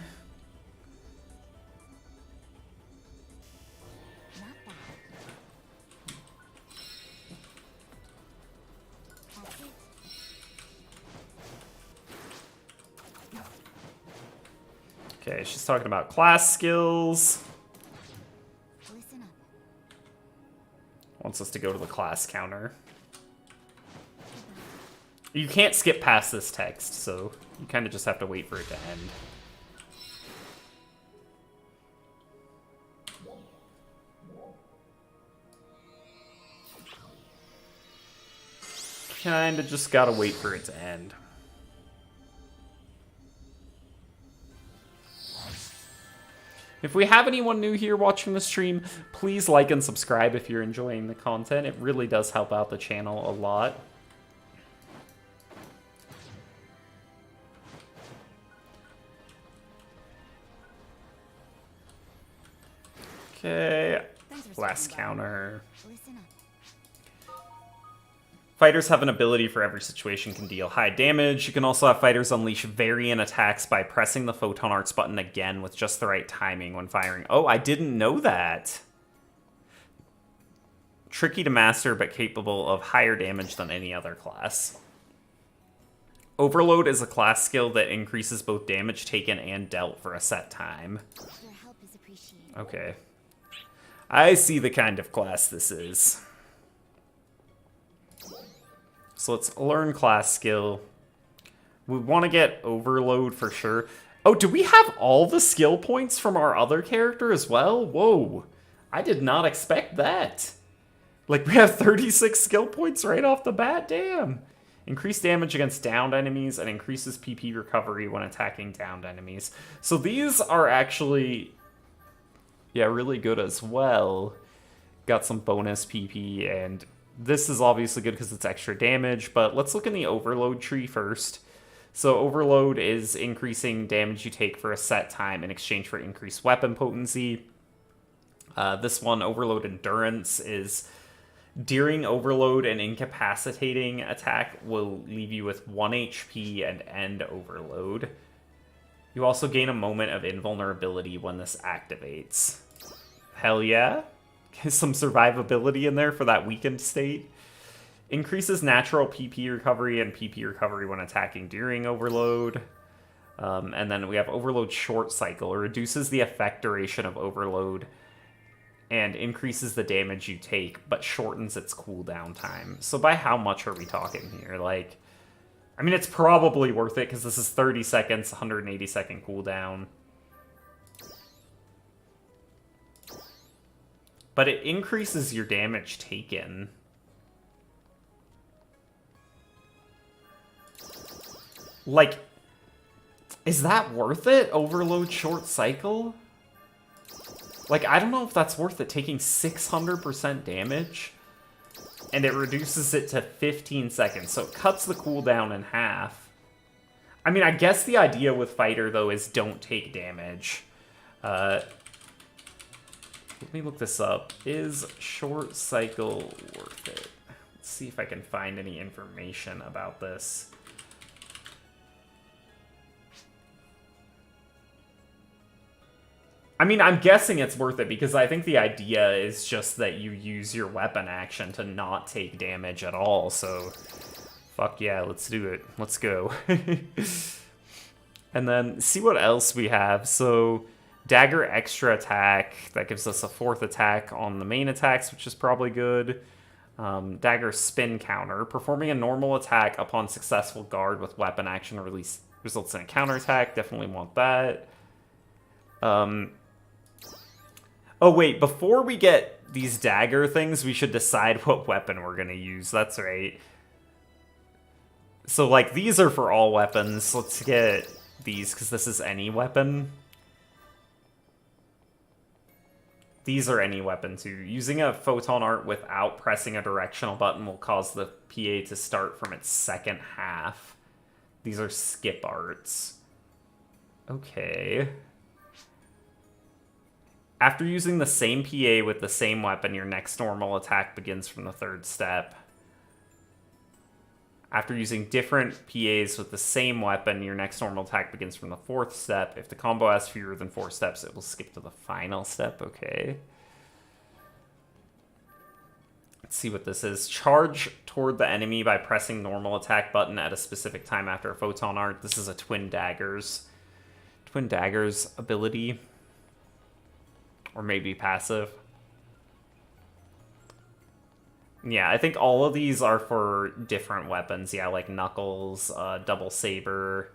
Okay, she's talking about class skills. Listen up. Wants us to go to the class counter. You can't skip past this text, so you kind of just have to wait for it to end. Kinda just gotta wait for it to end. If we have anyone new here watching the stream, please like and subscribe if you're enjoying the content. It really does help out the channel a lot. Okay, last counter. Listen up. Fighters have an ability for every situation can deal high damage. You can also have fighters unleash variant attacks by pressing the Photon Arts button again with just the right timing when firing. Oh, I didn't know that. Tricky to master, but capable of higher damage than any other class. Overload is a class skill that increases both damage taken and dealt for a set time. Your help is appreciated. Okay. I see the kind of class this is. So let's learn class skill. We want to get Overload for sure. Oh, do we have all the skill points from our other character as well? Whoa. I did not expect that. Like, we have 36 skill points right off the bat? Damn. Increased damage against downed enemies and increases PP recovery when attacking downed enemies. So these are actually, yeah, really good as well. Got some bonus PP, and this is obviously good because it's extra damage, but let's look in the Overload tree first. So Overload is increasing damage you take for a set time in exchange for increased weapon potency. This one, Overload Endurance, is during Overload, an incapacitating attack will leave you with 1 HP and end Overload. You also gain a moment of invulnerability when this activates. Hell yeah. Some survivability in there for that weakened state. Increases natural PP recovery and PP recovery when attacking during Overload. And then we have Overload Short Cycle. It reduces the effect duration of Overload and increases the damage you take, but shortens its cooldown time. So by how much are we talking here? Like, I mean, it's probably worth it, because this is 30 seconds, 180 second cooldown. But it increases your damage taken. Like, is that worth it? Overload Short Cycle? Like, I don't know if that's worth it, taking 600% damage, and it reduces it to 15 seconds, so it cuts the cooldown in half. I mean, I guess the idea with Fighter, though, is don't take damage. Let me look this up. Is Short Cycle worth it? Let's see if I can find any information about this. I mean, I'm guessing it's worth it because I think the idea is just that you use your weapon action to not take damage at all, so fuck yeah, let's do it. Let's go. And then see what else we have. So Dagger Extra Attack, that gives us a 4th attack on the main attacks, which is probably good. Dagger Spin Counter, performing a normal attack upon successful guard with weapon action results in a counterattack, definitely want that. Oh, wait, before we get these dagger things, we should decide what weapon we're going to use. That's right. So, like, these are for all weapons. Let's get these, because this is any weapon. These are any weapon, too. Using a photon art without pressing a directional button will cause the PA to start from its second half. These are skip arts. Okay. After using the same PA with the same weapon, your next normal attack begins from the 3rd step. After using different PAs with the same weapon, your next normal attack begins from the 4th step. If the combo has fewer than 4 steps, it will skip to the final step. Okay. Let's see what this is. Charge toward the enemy by pressing normal attack button at a specific time after a photon art. This is a Twin Daggers ability. Or maybe passive. Yeah, I think all of these are for different weapons. Yeah, like Knuckles, Double Saber.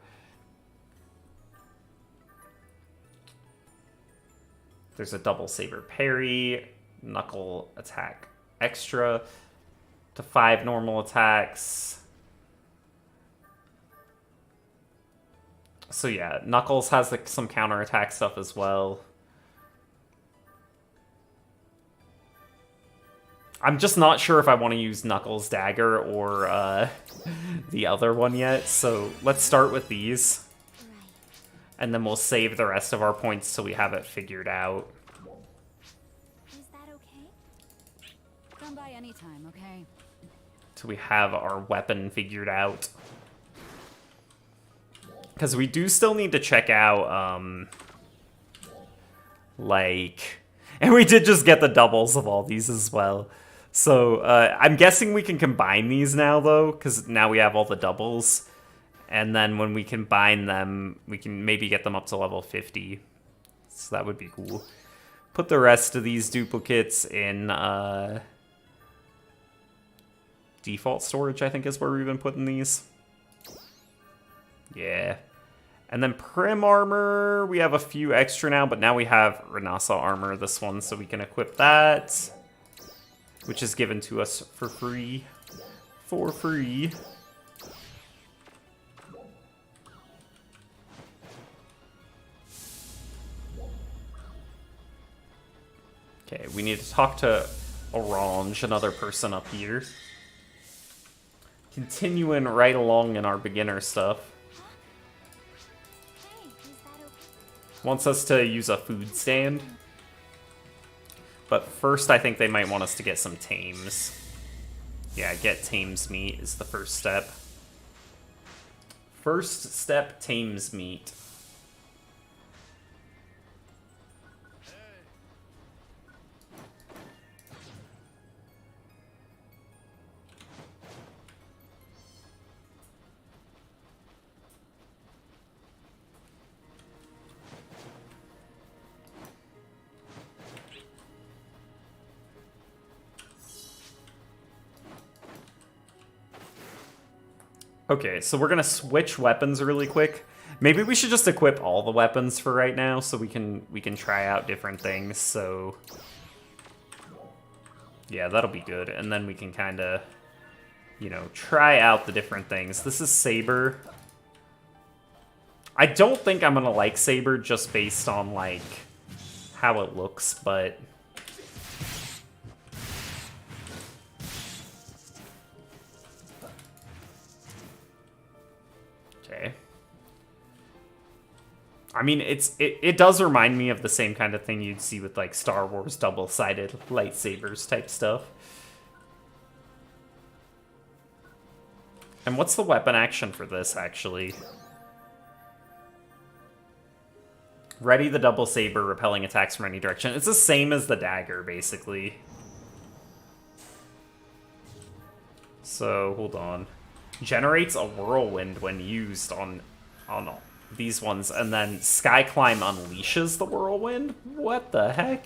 There's a Double Saber parry, Knuckle attack extra to 5 normal attacks. So yeah, Knuckles has like some counterattack stuff as well. I'm just not sure if I want to use Knuckles Dagger or the other one yet, so let's start with these. And then we'll save the rest of our points till we have it figured out. Is that okay? Come by anytime, okay? Till we have our weapon figured out. Because we do still need to check out, like... And we did just get the doubles of all these as well. So, I'm guessing we can combine these now, though, because now we have all the doubles. And then when we combine them, we can maybe get them up to level 50. So that would be cool. Put the rest of these duplicates in default storage, I think is where we've been putting these. Yeah. And then Prim armor, we have a few extra now, but now we have Renasa armor, this one, so we can equip that, which is given to us for free. For free. Okay, we need to talk to Orange, another person up here. Continuing right along in our beginner stuff. Wants us to use a food stand. But first, I think they might want us to get some tames. Yeah, get tames meat is the first step. First step, tames meat. Okay, so we're gonna switch weapons really quick. Maybe we should just equip all the weapons for right now, so we can try out different things. So yeah, that'll be good, and then we can kind of, you know, try out the different things. This is Saber. I don't think I'm gonna like Saber just based on like how it looks, but. Okay. I mean, it does remind me of the same kind of thing you'd see with like Star Wars double-sided lightsabers type stuff. And what's the weapon action for this, actually? Ready the double saber, repelling attacks from any direction. It's the same as the dagger, basically. So, hold on. Generates a whirlwind when used on these ones, and then Sky Climb unleashes the whirlwind? What the heck?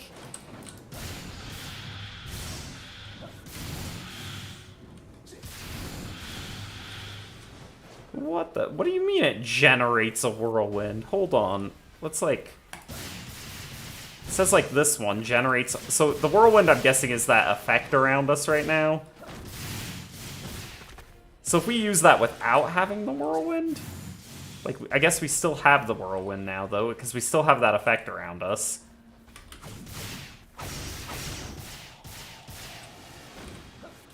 What do you mean it generates a whirlwind? Hold on. Let's like... It says like this one generates... So the whirlwind, I'm guessing, is that effect around us right now. So if we use that without having the whirlwind... Like, I guess we still have the whirlwind now, though, because we still have that effect around us.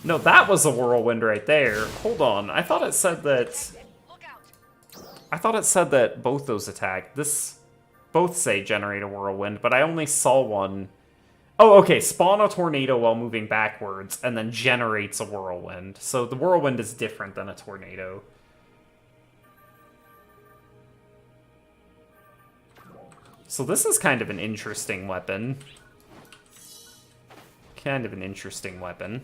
No, that was a whirlwind right there. Hold on. I thought it said that... I thought it said that both those attack. Both say generate a whirlwind, but I only saw one. Oh, okay. Spawn a tornado while moving backwards, and then generates a whirlwind. So the whirlwind is different than a tornado. So this is kind of an interesting weapon. Kind of an interesting weapon.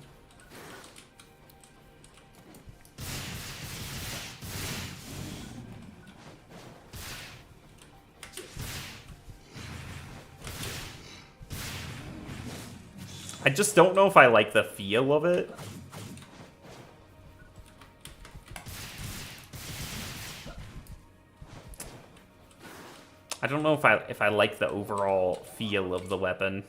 I just don't know if I like the feel of it. I don't know if I like the overall feel of the weapon.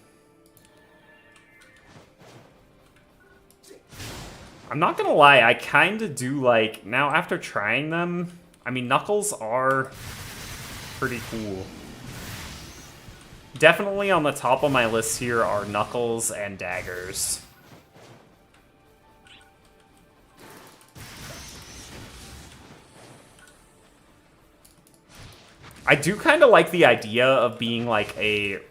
I'm not gonna lie, I kind of do like... Now, after trying them, I mean, Knuckles are pretty cool. Definitely on the top of my list here are Knuckles and daggers. I do kind of like the idea of being like a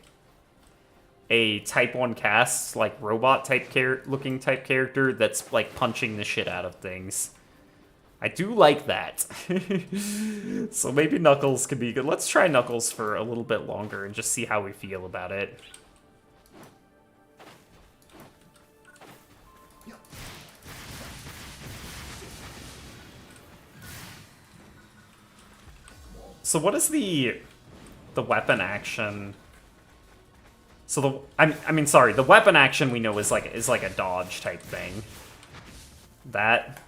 Type 1 cast, like robot type looking type character that's like punching the shit out of things. I do like that. So maybe Knuckles could be good. Let's try Knuckles for a little bit longer and just see how we feel about it. So what is the weapon action? So the weapon action we know is like a dodge type thing. That.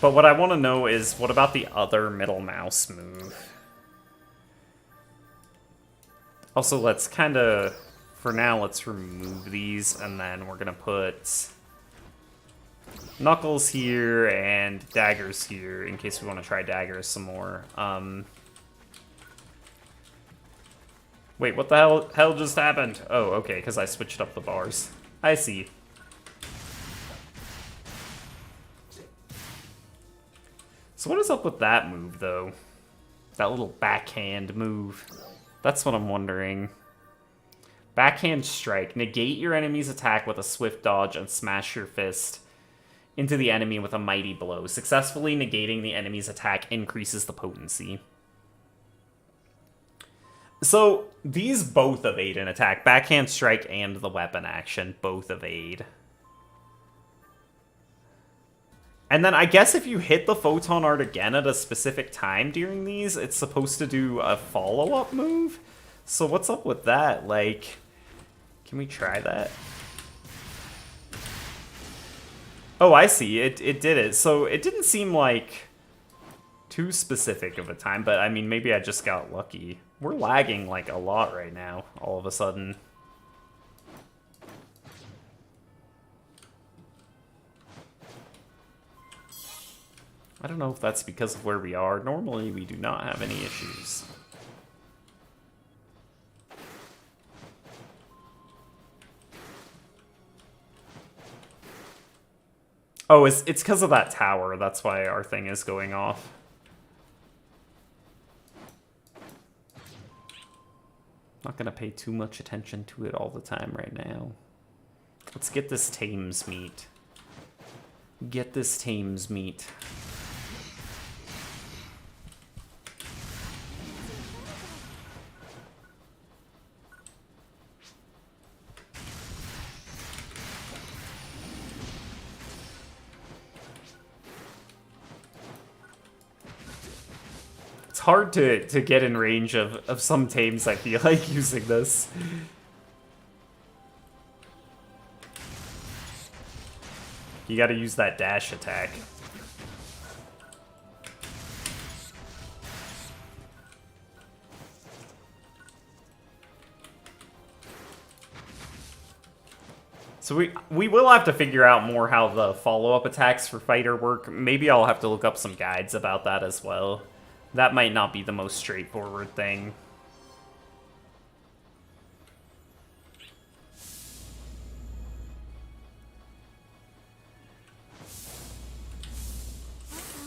But what I want to know is, what about the other middle mouse move? Also, let's kind of, for now, let's remove these, and then we're going to put Knuckles here and daggers here, in case we want to try daggers some more. Wait, what the hell just happened? Oh, okay, because I switched up the bars. I see. So what is up with that move, though? That little backhand move. That's what I'm wondering. Backhand strike. Negate your enemy's attack with a swift dodge and smash your fist into the enemy with a mighty blow. Successfully negating the enemy's attack increases the potency. So, these both evade an attack. Backhand strike and the weapon action both evade. And then I guess if you hit the photon art again at a specific time during these, it's supposed to do a follow-up move? So what's up with that? Like, can we try that? Oh, I see. It did it. So it didn't seem like too specific of a time, but I mean, maybe I just got lucky. We're lagging like a lot right now, all of a sudden. I don't know if that's because of where we are. Normally, we do not have any issues. Oh, it's because of that tower. That's why our thing is going off. Not gonna pay too much attention to it all the time right now. Let's get this Thames meat. Get this Thames meat. It's hard to get in range of some Thames, I feel like, using this. You gotta use that dash attack. So we will have to figure out more how the follow-up attacks for Fighter work. Maybe I'll have to look up some guides about that as well. That might not be the most straightforward thing.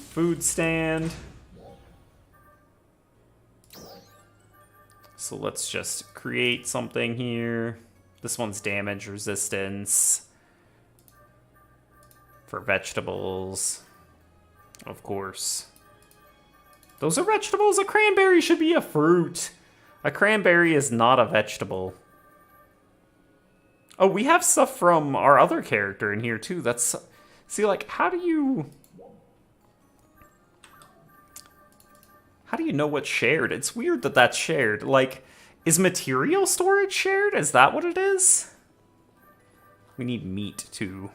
Food stand. So let's just create something here. This one's damage resistance. For vegetables. Of course. Those are vegetables? A cranberry should be a fruit. A cranberry is not a vegetable. Oh, we have stuff from our other character in here too. That's... See, like, how do you know what's shared? It's weird that that's shared. Like, is material storage shared? Is that what it is? We need meat too.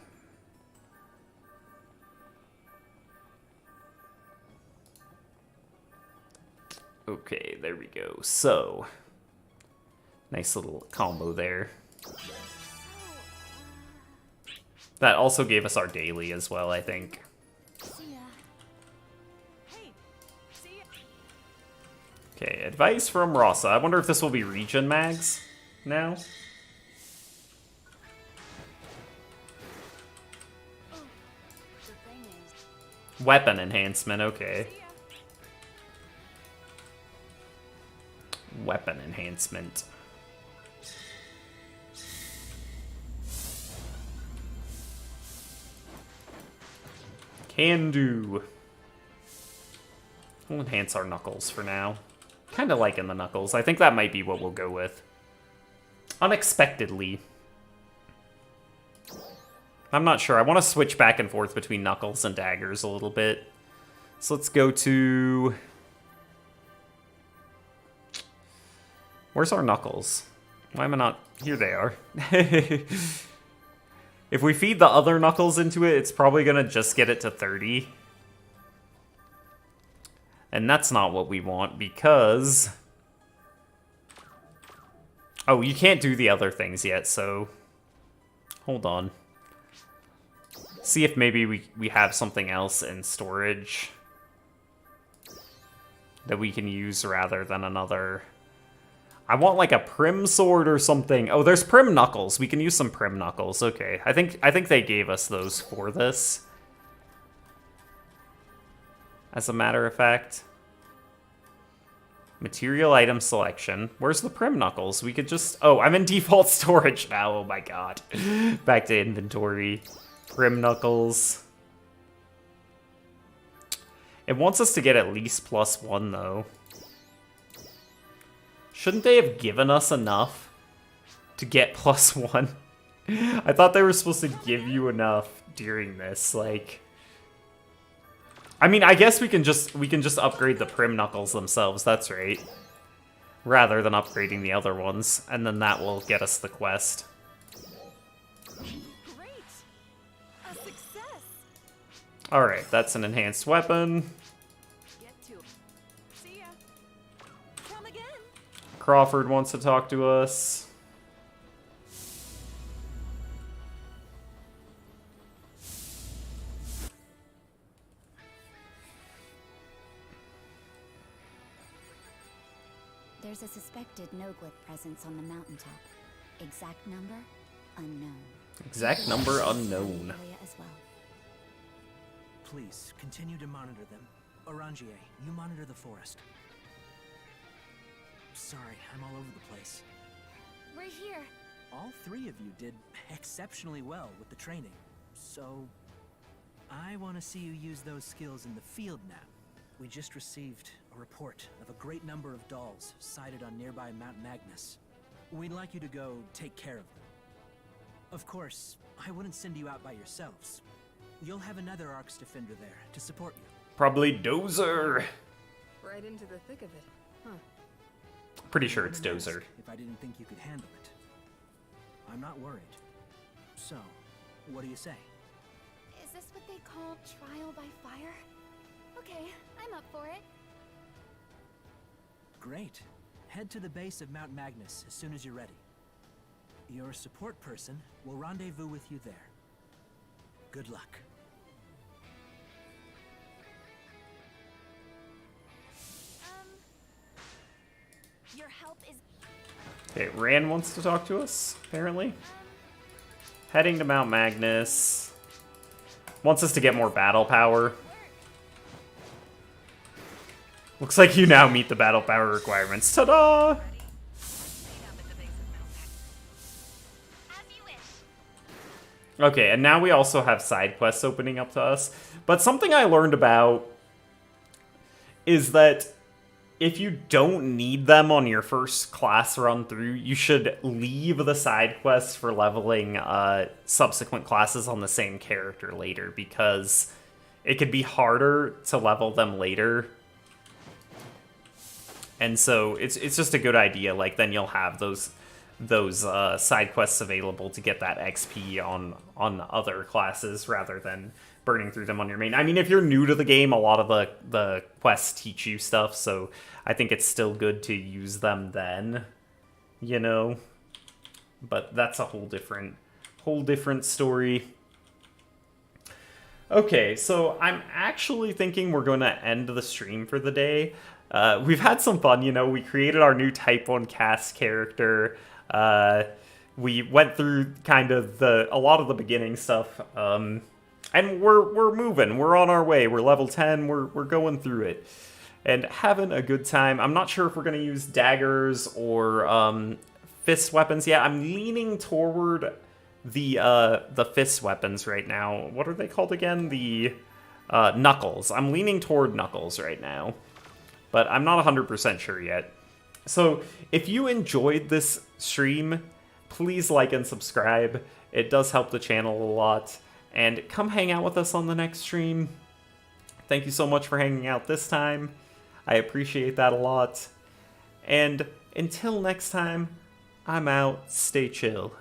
Okay, there we go. So, nice little combo there. That also gave us our daily as well, I think. Okay, advice from Rasa. I wonder if this will be region mags now. Weapon enhancement, okay. Weapon enhancement. Can do. We'll enhance our Knuckles for now. Kind of liking the Knuckles. I think that might be what we'll go with. Unexpectedly. I'm not sure. I want to switch back and forth between Knuckles and daggers a little bit. So let's go to Where's our knuckles? Why am I not... Here they are. If we feed the other knuckles into it, it's probably going to just get it to 30. And that's not what we want because... Oh, you can't do the other things yet, so... Hold on. See if maybe we have something else in storage that we can use rather than another... I want like a Prim sword or something. Oh, there's Prim knuckles. We can use some Prim knuckles. Okay, I think they gave us those for this. As a matter of fact. Material item selection. Where's the Prim knuckles? We could just... Oh, I'm in default storage now. Oh my god. Back to inventory. Prim knuckles. It wants us to get at least +1 though. Shouldn't they have given us enough to get +1? I thought they were supposed to give you enough during this, like... I mean, I guess we can just upgrade the Prim knuckles themselves, that's right. Rather than upgrading the other ones, and then that will get us the quest. Great! A success! Alright, that's an enhanced weapon. Get to it. See ya. Come again. Crawford wants to talk to us. There's a suspected no-glyph presence on the mountaintop. Exact number? Unknown. Exact number unknown. Area as well. Please, continue to monitor them. Orangier, you monitor the forest. Sorry, I'm all over the place. We're here. All three of you did exceptionally well with the training. So, I want to see you use those skills in the field now. We just received a report of a great number of dolls sighted on nearby Mount Magnus. We'd like you to go take care of them. Of course, I wouldn't send you out by yourselves. You'll have another ARKS Defender there to support you. Probably Dozer. Right into the thick of it. Huh. Pretty sure it's I wouldn't Dozer. ask if I didn't think you could handle it. I'm not worried. So, what do you say? Is this what they call trial by fire? Okay, I'm up for it. Great. Head to the base of Mount Magnus as soon as you're ready. Your support person will rendezvous with you there. Good luck. Your help is... Okay, Rand wants to talk to us, apparently. Heading to Mount Magnus. Wants us to get more battle power. Looks like you now meet the battle power requirements. Ta-da! Meet up at the base of Mount Magnus. As you wish. Okay, and now we also have side quests opening up to us. But something I learned about is that if you don't need them on your first class run through, you should leave the side quests for leveling subsequent classes on the same character later, because it could be harder to level them later. And so it's just a good idea. Like, then you'll have those side quests available to get that XP on other classes rather than burning through them on your main. I mean, if you're new to the game, a lot of the quests teach you stuff, so I think it's still good to use them then, you know? But that's a whole different story. Okay, so I'm actually thinking we're going to end the stream for the day. We've had some fun, you know. We created our new Type 1 cast character. We went through kind of a lot of the beginning stuff. And we're moving. We're on our way. We're level 10. We're going through it and having a good time. I'm not sure if we're going to use daggers or fist weapons. Yeah, I'm leaning toward the fist weapons right now. What are they called again? The knuckles. I'm leaning toward knuckles right now, but I'm not 100% sure yet. So if you enjoyed this stream, please like and subscribe. It does help the channel a lot. And come hang out with us on the next stream. Thank you so much for hanging out this time. I appreciate that a lot. And Until next time, I'm out. Stay chill.